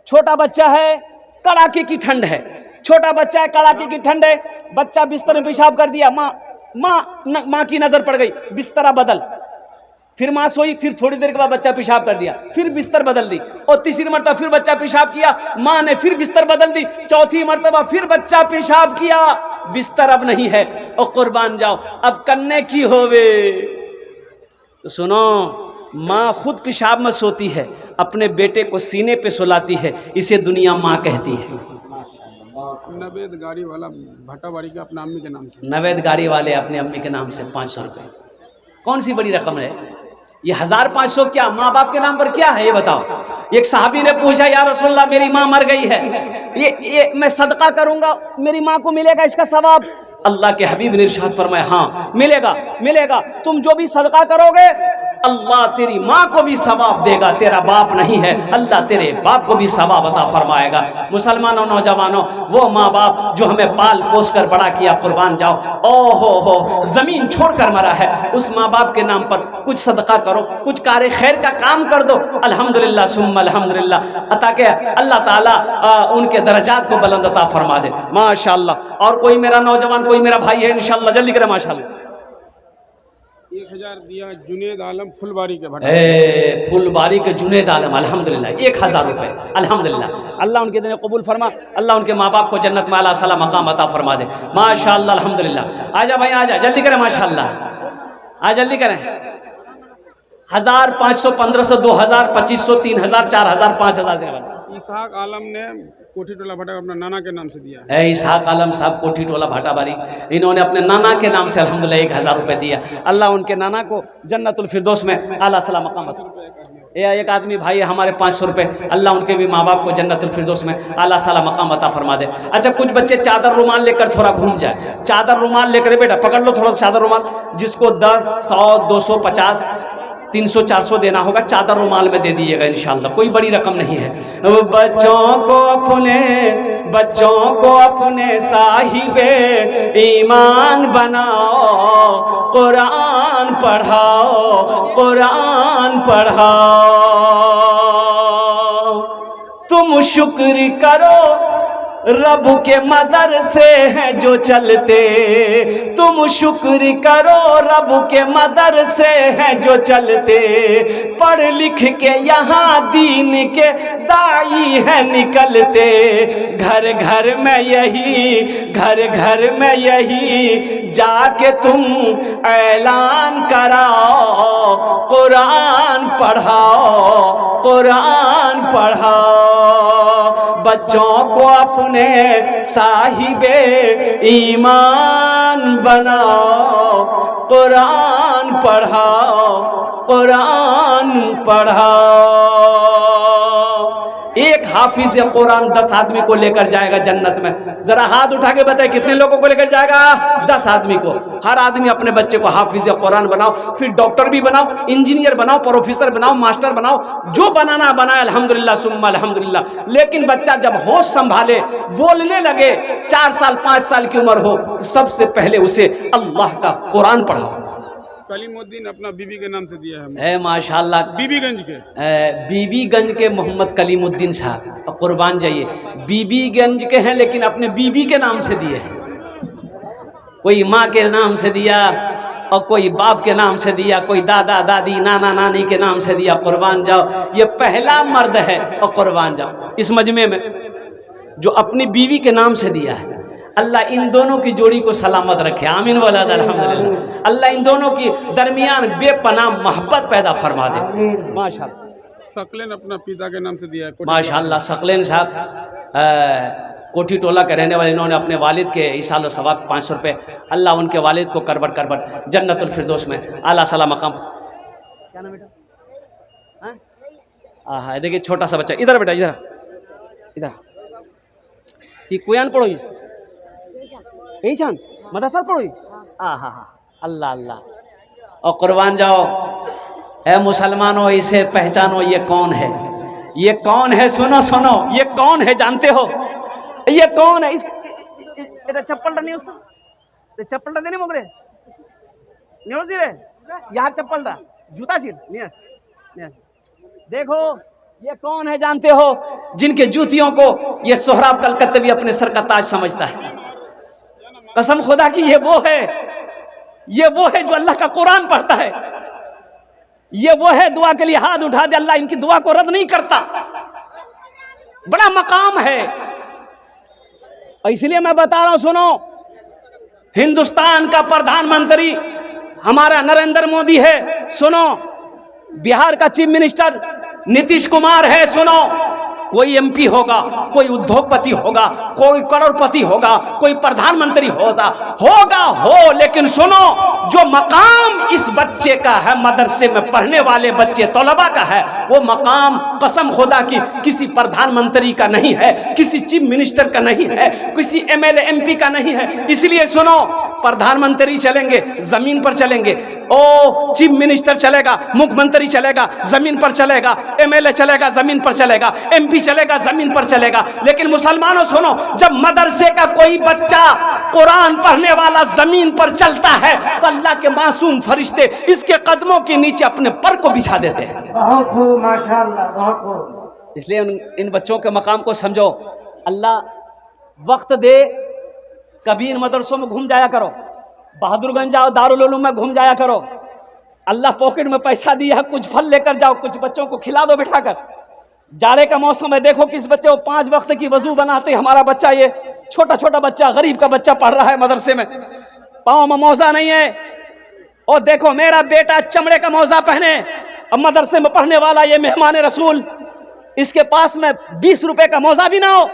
छोटा बच्चा है, कड़ाके की ठंड है, छोटा बच्चा है, कड़ाके की ठंड है, बच्चा बिस्तर में पेशाब कर दिया, माँ की नजर पड़ गई, बिस्तरा बदल, फिर माँ सोई, फिर थोड़ी देर के बाद बच्चा पेशाब कर दिया, फिर बिस्तर बदल दी, और तीसरी मरतबा फिर बच्चा पेशाब किया, माँ ने फिर बिस्तर बदल दी, चौथी मरतबा फिर बच्चा पेशाब किया, बिस्तर अब नहीं है, और कुर्बान जाओ अब कन्ने की होवे। तो सुनो, माँ खुद पेशाब में सोती है, अपने बेटे को सीने पे सुलाती है, इसे दुनिया माँ कहती है। नवेद गाड़ी वाला भट्टाबाड़ी का अपना अम्मी के नाम से, नवेद गाड़ी वाले अपने अम्मी के नाम से 500 रुपये। कौन सी बड़ी रकम है ये? 1500 क्या माँ बाप के नाम पर क्या है ये बताओ? एक साहबी ने पूछा, या रसूलल्लाह मेरी माँ मर गई है, ये मैं सदका करूंगा, मेरी माँ को मिलेगा इसका सवाब? अल्लाह के हबीब ने इरशाद फरमाया, हाँ मिलेगा, मिलेगा। तुम जो भी सदका करोगे अल्लाह तेरी माँ को भी सवाब देगा, तेरा बाप नहीं है, अल्लाह तेरे बाप को भी सवाब अता फरमाएगा। मुसलमानों, नौजवानों, वो माँ बाप जो हमें पाल पोस कर बड़ा किया, कुर्बान जाओ, ओ हो जमीन छोड़कर मरा है, उस माँ बाप के नाम पर कुछ सदका करो, कुछ कार्य खैर का काम कर दो, अल्हम्दुलिल्लाह सुम्मा अल्हम्दुलिल्लाह, अता के अल्लाह ताला उनके दर्जात को बुलंद अता फरमा दे। माशाअल्लाह। और कोई मेरा नौजवान, कोई मेरा भाई है इंशाअल्लाह, जल्दी करें माशाअल्लाह। 1000 दिया जुनेद आलम फुलबारी के फुलबारी के जुनेद आलम, अल्हम्दुलिल्लाह 1000 रुपये, अल्हम्दुलिल्लाह। अल्लाह उनके दिन कबूल फरमा, अल्लाह उनके माँ बाप को जन्नत में आला सला मकाम अता फरमा दे। माशाअल्लाह अल्हम्दुलिल्लाह। आजा भाई आजा, जल्दी करें माशाअल्लाह, आज जल्दी करें। 1000, 500, 1500, 2000, 2500, 3000, 4000, 5000 देने वाले। इसहाक आलम ने कोठी टोला भट्टा अपना नाना के नाम से दिया है। इसहाक आलम साहब कोठी टोला भाटाबारी, इन्होंने अपने नाना के नाम से अल्हम्दुलिल्लाह 1000 रुपये दिया। अल्लाह उनके नाना को जन्नतुल फिरदौस में आला सला मकाम। एक आदमी भाई है हमारे 500 रुपये, अल्लाह उनके भी माँ बाप को जन्नतुल फिरदौस में आला सला मकाम अता फरमा दे। अच्छा कुछ बच्चे चादर रुमाल लेकर थोड़ा घूम जाए, चादर रुमाल लेकर, बेटा पकड़ लो थोड़ा सा चादर रुमाल, जिसको 10, 100, 200, 50, 300, 400 देना होगा, चादर रुमाल में दे दीजिएगा इंशाअल्लाह, कोई बड़ी रकम नहीं है। बच्चों को अपने साहिबे ईमान बनाओ, कुरान पढ़ाओ, कुरान पढ़ाओ। तुम शुक्र करो रब के मदरसे हैं जो चलते, तुम शुक्र करो रब के मदरसे हैं जो चलते, पढ़ लिख के यहाँ दीन के दाई हैं निकलते। घर घर में यही, घर घर में यही जाके तुम ऐलान कराओ, कुरान पढ़ाओ, कुरान पढ़ाओ। बच्चों को अपने साहिबे ईमान बनाओ, कुरान पढ़ाओ, कुरान पढ़ाओ। एक हाफिज कुरान 10 आदमी को लेकर जाएगा जन्नत में। जरा हाथ उठा के बताए कितने लोगों को लेकर जाएगा? 10 आदमी को। हर आदमी अपने बच्चे को हाफिज कुरान बनाओ, फिर डॉक्टर भी बनाओ, इंजीनियर बनाओ, प्रोफेसर बनाओ, मास्टर बनाओ, जो बनाना बनाए, अल्हम्दुलिल्लाह सुम्मा अल्हम्दुलिल्लाह। लेकिन बच्चा जब होश संभाले, बोलने लगे, 4 साल 5 साल की उम्र हो, तो सबसे पहले उसे अल्लाह का कुरान पढ़ाओ। कलीमुद्दीन अपना बीबी के नाम से दिया है, माशाल्लाह, बीबीगंज के। बीबीगंज के मोहम्मद कलीमुद्दीन साहब, और कुर्बान जाइए, बीबीगंज के हैं लेकिन अपने बीबी के नाम से दिए हैं। कोई माँ के नाम से दिया और कोई बाप के नाम से दिया, कोई दादा दादी नाना नानी के नाम से दिया। कुर्बान जाओ, ये पहला मर्द है और कुर्बान जाओ इस मजमे में जो अपनी बीवी के नाम से दिया है। अल्लाह इन दोनों की जोड़ी को सलामत रखे, आमीन वाला अल्हम्दुलिल्लाह। अल्लाह इन दोनों की दरमियान बेपनाह मोहब्बत पैदा फरमा दे, माशाअल्लाह। सकलेन अपना पिता के नाम से दिया है, माशाअल्लाह। सकलेन साहब कोठी टोला के रहने वाले, इन्होंने अपने वालिद के इसालो सवाब 500 रुपये, अल्लाह उनके वालिद को करबट करबट जन्नतुल फिरदौस में आला सला मकाम। क्या नाम बेटा? हाँ, देखिए छोटा सा बच्चा, इधर बेटा, इधर इधर। ये कुयान पढ़ो, यही चांद मदरसा पढ़ो। हाँ हाँ हाँ, अल्लाह अल्लाह। और कुर्बान जाओ, ए मुसलमानों, इसे पहचानो, ये कौन है? ये कौन है? सुनो सुनो, ये कौन है जानते हो? ये कौन है? इस चप्पल नहीं, उसका चप्पल नहीं मोगरे न्यूज दी रे यार, चप्पल दा जूता चीर नियस। देखो ये कौन है जानते हो? जिनके जूतियों को ये सोहराब कलकत्ते अपने सर का ताज समझता है। कसम खुदा की ये वो है, ये वो है जो अल्लाह का कुरान पढ़ता है। ये वो है दुआ के लिए हाथ उठा दे, अल्लाह इनकी दुआ को रद्द नहीं करता। बड़ा मकाम है। और इसलिए मैं बता रहा हूं, सुनो, हिंदुस्तान का प्रधानमंत्री हमारा नरेंद्र मोदी है, सुनो, बिहार का चीफ मिनिस्टर नीतीश कुमार है, सुनो, कोई एमपी होगा, कोई उद्योगपति होगा, कोई करोड़पति होगा, कोई प्रधानमंत्री होगा हो, लेकिन सुनो, जो मकाम इस बच्चे का है, मदरसे में पढ़ने वाले बच्चे तलबा का है, वो मकाम कसम खुदा की किसी प्रधानमंत्री का नहीं है, किसी चीफ मिनिस्टर का नहीं है, किसी एमएलए एमपी का नहीं है। इसलिए सुनो, प्रधानमंत्री चलेंगे जमीन पर चलेंगे, ओ चीफ मिनिस्टर चलेगा, मुख्यमंत्री चलेगा जमीन पर चलेगा, एमएलए चलेगा जमीन पर चलेगा, एमपी चलेगा जमीन पर चलेगा। लेकिन मुसलमानों सुनो, जब मदरसे का कोई बच्चा कुरान पढ़ने वाला जमीन पर चलता है तो अल्लाह के मासूम फरिश्ते इसके कदमों के नीचे अपने पर को बिछा देते हैं। बहुत खूब, माशाअल्लाह, बहुत खूब। इसलिए इन बच्चों के मकाम को समझो। अल्लाह वक्त दे, कभी इन मदरसों में घूम जाया करो, बहादुरगंज जाओ, दारुल उलूम में घूम जाया करो। अल्लाह पॉकेट में पैसा दिया है, कुछ फल लेकर जाओ, कुछ बच्चों को खिला दो बिठाकर। जाड़े का मौसम है, देखो किस बच्चे को 5 वक्त की वजू बनाते। हमारा बच्चा, ये छोटा छोटा बच्चा, गरीब का बच्चा पढ़ रहा है मदरसे में, पाँव में मौजा नहीं है। और देखो मेरा बेटा चमड़े का मौजा पहने, अब मदरसे में पढ़ने वाला ये मेहमान रसूल, इसके पास में 20 रुपए का मौजा भी ना हो।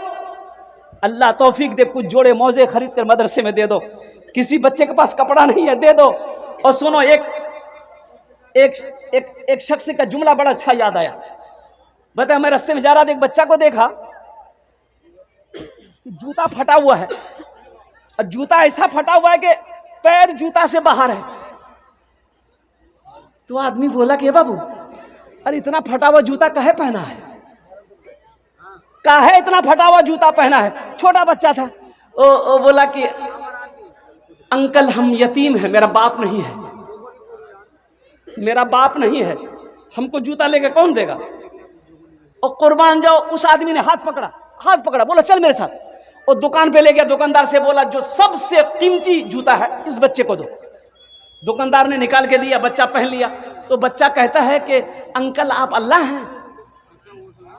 अल्लाह तौफीक दे, कुछ जोड़े मौजे खरीद कर मदरसे में दे दो। किसी बच्चे के पास कपड़ा नहीं है, दे दो। और सुनो, एक शख्स का जुमला बड़ा अच्छा याद आया। बता, मैं रास्ते में जा रहा था, एक बच्चा को देखा, जूता फटा हुआ है, और जूता ऐसा फटा हुआ है कि पैर जूता से बाहर है। तो आदमी बोला कि बाबू, अरे इतना फटा हुआ जूता काहे पहना है? काहे इतना फटा हुआ जूता पहना है? छोटा बच्चा था। ओ बोला कि अंकल हम यतीम हैं, मेरा बाप नहीं है, मेरा बाप नहीं है, हमको जूता लेके कौन देगा? और कुर्बान जाओ, उस आदमी ने हाथ पकड़ा, बोला चल मेरे साथ। और दुकान पे ले गया, दुकानदार से बोला जो सबसे कीमती जूता है इस बच्चे को दो। दुकानदार ने निकाल के दिया, बच्चा पहन लिया। तो बच्चा कहता है कि अंकल आप अल्लाह हैं?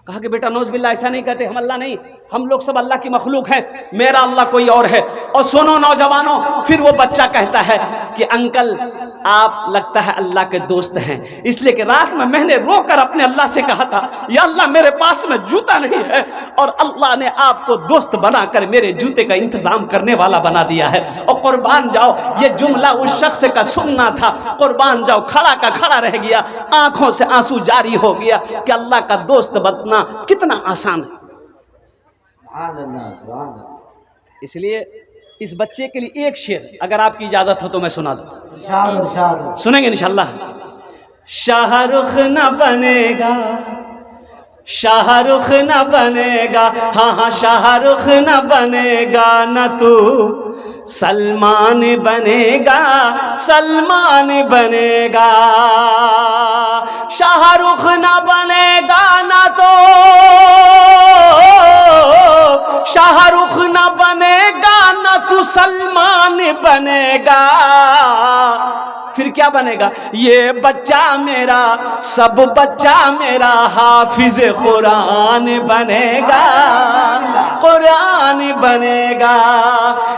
कहा कि बेटा नौज बिल्ला, ऐसा नहीं कहते, हम अल्लाह नहीं, हम लोग सब अल्लाह की मखलूक हैं, मेरा अल्लाह कोई और है। और सुनो नौजवानों, फिर वो बच्चा कहता है कि अंकल आप लगता है अल्लाह के दोस्त हैं, इसलिए कि रात में मैंने रोकर अपने अल्लाह से कहा था, या अल्लाह मेरे पास में जूता नहीं है, और अल्लाह ने आपको दोस्त बनाकर मेरे जूते का इंतजाम करने वाला बना दिया है। और कुर्बान जाओ, ये जुमला उस शख्स का सुनना था, कुर्बान जाओ, खड़ा का खड़ा रह गया, आंखों से आंसू जारी हो गया कि अल्लाह का दोस्त बनना कितना आसान है। इसलिए इस बच्चे के लिए एक शेर अगर आपकी इजाजत हो तो मैं सुना दूं। सुनेंगे इंशाल्लाह। शाहरुख न बनेगा शाहरुख न बनेगा, हाँ हाँ शाहरुख न बनेगा न तू सलमान बनेगा, सलमान बनेगा। शाहरुख न बनेगा न तो शाहरुख न बनेगा न तू सलमान बनेगा, फिर क्या बनेगा? ये बच्चा मेरा, सब बच्चा मेरा हाफिज कुरान बनेगा, कुरान बनेगा।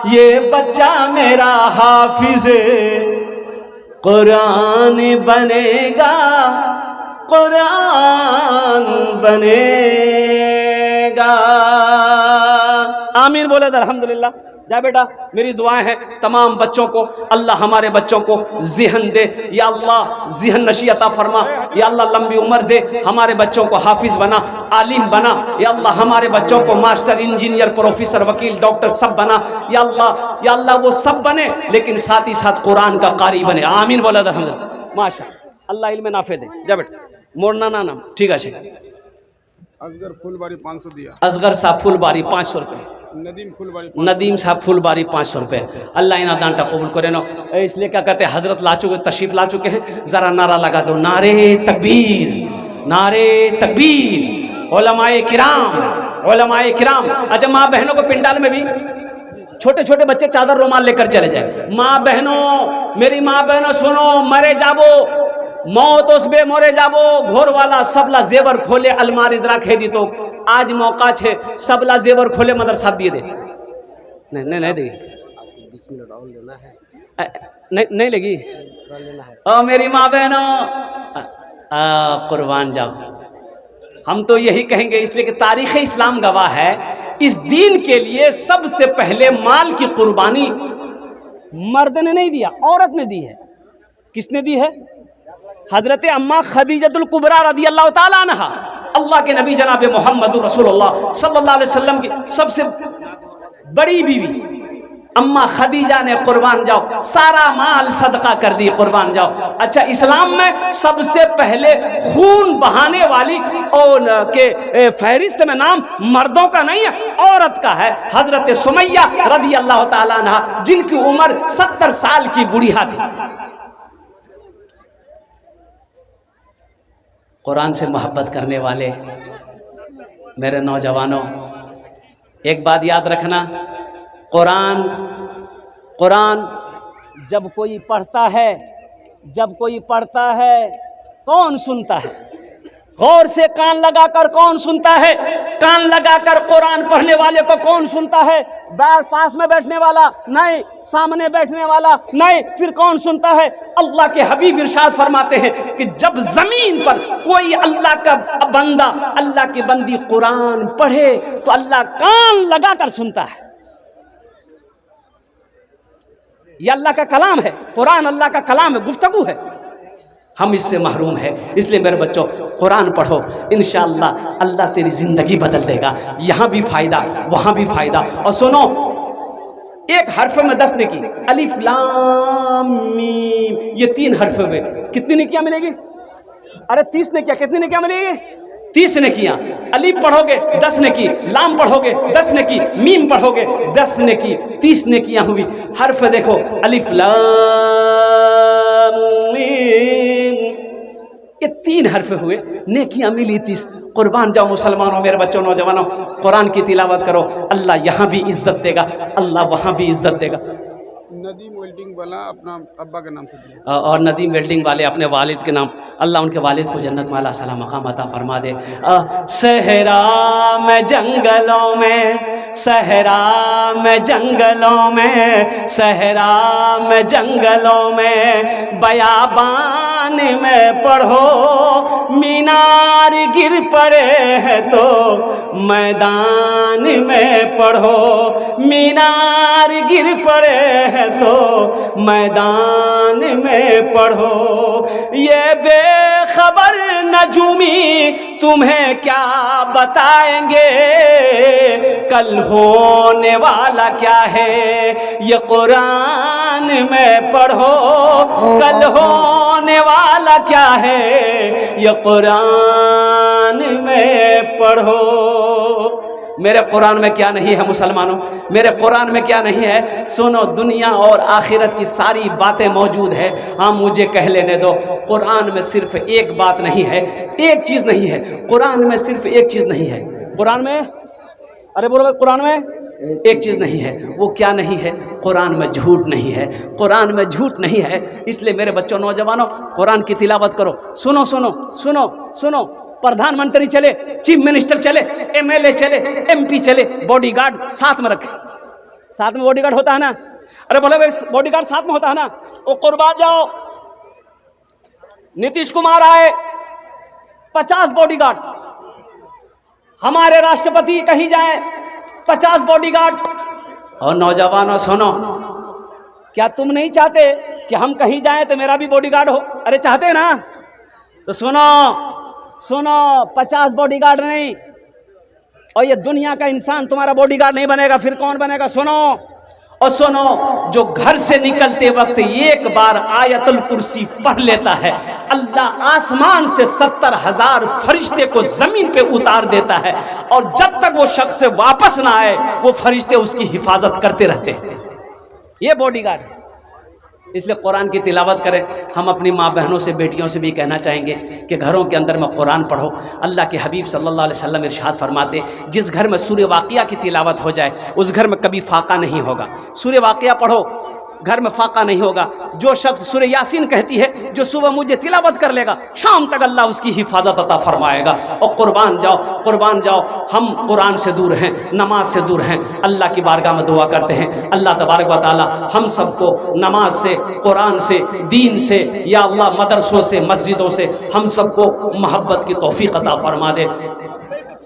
ये बच्चा मेरा हाफिज कुरान बनेगा, कुरान बनेगा। आमीन बोले तो अल्हम्दुलिल्लाह। जा बेटा, मेरी दुआएं हैं तमाम बच्चों को, अल्लाह हमारे बच्चों को ज़िहन दे, या अल्लाह ज़िहन नशी अता फरमा, या अल्लाह लंबी उम्र दे, हमारे बच्चों को हाफिज बना, आलिम बना, या अल्लाह हमारे बच्चों को मास्टर, इंजीनियर, प्रोफेसर, वकील, डॉक्टर सब बना, या अल्लाह वो सब बने, लेकिन साथ ही साथ कुरान का कारी बने। आमीन बोला था हम। माशा अल्लाह इल्म नाफे दे। जा बेटा, मोरना ना नाम ठीक है। असगर फुलबारी 500 दिया, असगर साहब फुलबारी 500 रुपये, नदीम फुलबारी नदीम साहब फुलबारी 500 रुपये। अल्लाह इना दान कबूल करे ना। इसलिए क्या कहते हैं, हजरत ला चुके, तशरीफ ला चुके हैं, जरा नारा लगा दो, नारे तकबीर, नारे तकबीर। उलमाए किराम, उलमाए किराम। अच्छा, माँ बहनों को पिंडाल में भी छोटे छोटे बच्चे चादर रुमाल लेकर चले जाए। माँ बहनों, मेरी माँ बहनों सुनो, मरे जाबो मौत उस बे मोरे जाबो, घोर वाला सबला जेवर खोले, अलमारी रखे दी तो आज मौका छे, सबला जेवर खोले, मदरसा दिए दे। नहीं नहीं नहीं देगी, 20 मिनट और लेना है। नहीं नहीं लेगी, लेना है। ओ मेरी माँ बहनों, कुर्बान जाओ। हम तो यही कहेंगे, इसलिए कि तारीख़ इस्लाम गवाह है, इस दीन के लिए सबसे पहले माल की कुर्बानी मर्द ने नहीं दिया, औरत ने दी है। किसने दी है? हजरत अम्मा खदीजतुल कुबरा रज़ी अल्लाह ताला अन्हा, अल्लाह के नबी जनाब मोहम्मद रसूलुल्लाह सल्लल्लाहु अलैहि वसल्लम की सबसे बड़ी बीवी अम्मा खदीजा ने कुर्बान जाओ सारा माल सदका कर दी, कुर्बान जाओ। अच्छा, इस्लाम में सबसे पहले खून बहाने वाली और के फहरिस्त में नाम मर्दों का नहीं है, औरत का है। हजरत सुमैया रज़ी अल्लाह ताला अन्हा, जिनकी उम्र 70 साल की बुढ़िया थी। कुरान से मोहब्बत करने वाले मेरे नौजवानों, एक बात याद रखना, कुरान जब कोई पढ़ता है कौन सुनता है? गौर से कान लगाकर कौन सुनता है? कान लगाकर कुरान पढ़ने वाले को कौन सुनता है? पास में बैठने वाला नहीं, सामने बैठने वाला नहीं, फिर कौन सुनता है? अल्लाह के हबीब इरशाद फरमाते हैं कि जब जमीन पर कोई अल्लाह का बंदा, अल्लाह की बंदी कुरान पढ़े तो अल्लाह कान लगाकर सुनता है। यह अल्लाह का कलाम है, कुरान अल्लाह का कलाम है, गुफ्तगू है। हम इससे महरूम है। इसलिए मेरे बच्चों, कुरान पढ़ो, इंशाअल्लाह अल्लाह तेरी जिंदगी बदल देगा। यहाँ भी फायदा, वहाँ भी फायदा। और सुनो, एक हर्फ में 10 नेकी, अलिफ लाम मीम, ये 3 हर्फ हुए, कितनी नेकियां मिलेगी? अरे 30 नेकियां। कितनी नेकियां मिलेगी? 30 नेकियां। अलिफ पढ़ोगे 10 नेकी, लाम पढ़ोगे 10 नेकी, मीम पढ़ोगे 10 नेकी, 30 नेकियां हुई। हर्फ देखो, अलिफ लाम मीम, ये 3 हर्फ हुए, नेकियां मिली 30। कुर्बान जाओ मुसलमानों, मेरे बच्चों, नौजवानों, कुरान की तिलावत करो, अल्लाह यहाँ भी इज्जत देगा, अल्लाह वहाँ भी इज्जत देगा। नदीम वेल्डिंग वाला अपना अब्बा के नाम से दिया, और नदीम वेल्डिंग वाले अपने वालिद के नाम, अल्लाह उनके वालिद को जन्नत में अल्लाह सलाम मकाम अता फरमा दे। सहरा में जंगलों में, सहरा में जंगलों में, सहरा में जंगलों में, बयाबान में पढ़ो, मीनार गिर पड़े हैं तो मैदान में पढ़ो, मीनार गिर पड़े हैं तो मैदान में पढ़ो। ये बेखबर नजूमी तुम्हें क्या बताएंगे, कल होने वाला क्या है, ये कुरान में पढ़ो, कल होने वाला क्या है, ये कुरान कुरान में पढ़ो। मेरे कुरान में क्या नहीं है मुसलमानों, मेरे कुरान में क्या नहीं है? सुनो, दुनिया और आखिरत की सारी बातें मौजूद है। हाँ, मुझे कह लेने दो, कुरान में सिर्फ एक बात नहीं है, एक चीज़ नहीं है। कुरान में सिर्फ एक चीज़ नहीं है। कुरान में, अरे बोलो, कुरान में एक चीज़ नहीं है। वो क्या नहीं है? कुरान में झूठ नहीं है, कुरान में झूठ नहीं है। इसलिए मेरे बच्चों, नौजवानों, कुरान की तिलावत करो। सुनो सुनो सुनो सुनो, प्रधानमंत्री चले, चीफ मिनिस्टर चले, एमएलए चले, एमपी चले, बॉडीगार्ड साथ में रखे। साथ में बॉडीगार्ड होता है ना? अरे बोले भाई, बॉडीगार्ड साथ में होता है ना? वो कुर्बान जाओ, नीतीश कुमार आए, 50 बॉडीगार्ड। हमारे राष्ट्रपति कहीं जाए, 50 बॉडीगार्ड। और नौजवानों सुनो, क्या तुम नहीं चाहते कि हम कहीं जाएं तो मेरा भी बॉडीगार्ड हो? अरे चाहते ना? तो सुनो सुनो, 50 बॉडीगार्ड नहीं, और ये दुनिया का इंसान तुम्हारा बॉडीगार्ड नहीं बनेगा, फिर कौन बनेगा? सुनो और सुनो, जो घर से निकलते वक्त एक बार आयतुल कुर्सी पढ़ लेता है, अल्लाह आसमान से 70,000 फरिश्ते को जमीन पे उतार देता है, और जब तक वो शख्स से वापस ना आए, वो फरिश्ते उसकी हिफाजत करते रहते हैं। ये बॉडीगार्ड है। इसलिए कुरान की तिलावत करें। हम अपनी माँ बहनों से, बेटियों से भी कहना चाहेंगे कि घरों के अंदर में कुरान पढ़ो। अल्लाह के हबीब सल्लल्लाहु अलैहि वसल्लम इरशाद फरमाते, जिस घर में सूरह वाक़िया की तिलावत हो जाए, उस घर में कभी फाका नहीं होगा। सूरह वाक़िया पढ़ो, घर में फाका नहीं होगा। जो शख्स सूरह यासीन कहती है, जो सुबह मुझे तिलावत कर लेगा, शाम तक अल्लाह उसकी हिफाजत अता फरमाएगा। और कुर्बान जाओ, कुर्बान जाओ। हम कुरान से दूर हैं, नमाज से दूर हैं, अल्लाह की बारगाह में दुआ करते हैं, अल्लाह तबारक व तआला हम सबको नमाज से, कुरान से, दीन से, या अल्लाह मदरसों से, मस्जिदों से हम सबको मोहब्बत की तौफीक अता फरमा दे।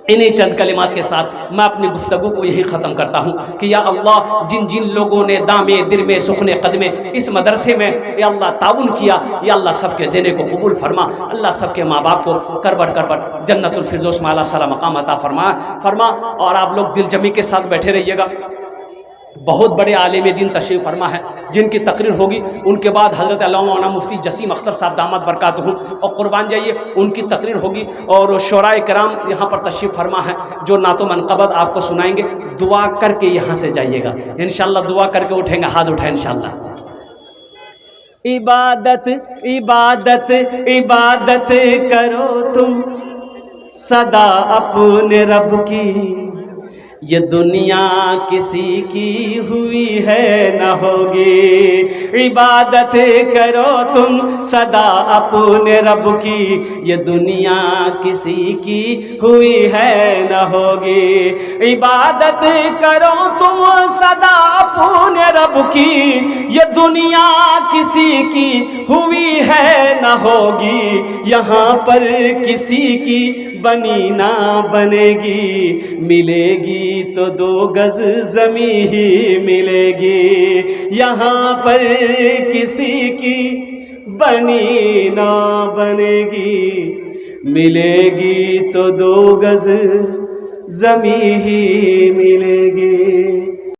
इन्हीं चंद कलिमात के साथ मैं अपनी गुफ्तगू को यही ख़त्म करता हूँ कि या अल्लाह, जिन जिन लोगों ने दामे दिरमे सुखने कदमे इस मदरसे में या अल्लाह ताउन किया, या अल्लाह सबके देने को कबूल फरमा। अल्लाह सबके माँ बाप को करबर करबर जन्नतुल फिरदौस में आला साला मकाम अता फरमा। और आप लोग दिलजमी के साथ बैठे रहिएगा। बहुत बड़े आलिम दीन तशरीफ़ फरमा है, जिनकी तकरीर होगी उनके बाद हज़रत अल्लामा मुफ्ती जसीम अख्तर साहब दामद बरकातहू, और कुर्बान जाइए, उनकी तकरीर होगी। और शोराए कराम यहाँ पर तशरीफ़ फरमा है, जो नातो मनक़बत आपको सुनाएंगे। दुआ करके यहाँ से जाइएगा इंशाअल्लाह, दुआ करके उठेंगे, हाथ उठाएं इंशाअल्लाह। इबादत इबादत इबादत करो तुम सदा अपने रब की, ये दुनिया किसी की हुई है न होगी। इबादत करो तुम सदा अपने रब की, ये दुनिया किसी की हुई है न होगी। इबादत करो तुम सदा अपने रब की, ये दुनिया किसी की हुई है न होगी। यहाँ पर किसी की बनी ना बनेगी, मिलेगी तो 2 गज ज़मीं ही मिलेगी। यहाँ पर किसी की बनी ना बनेगी, मिलेगी तो 2 गज ज़मीं ही मिलेगी।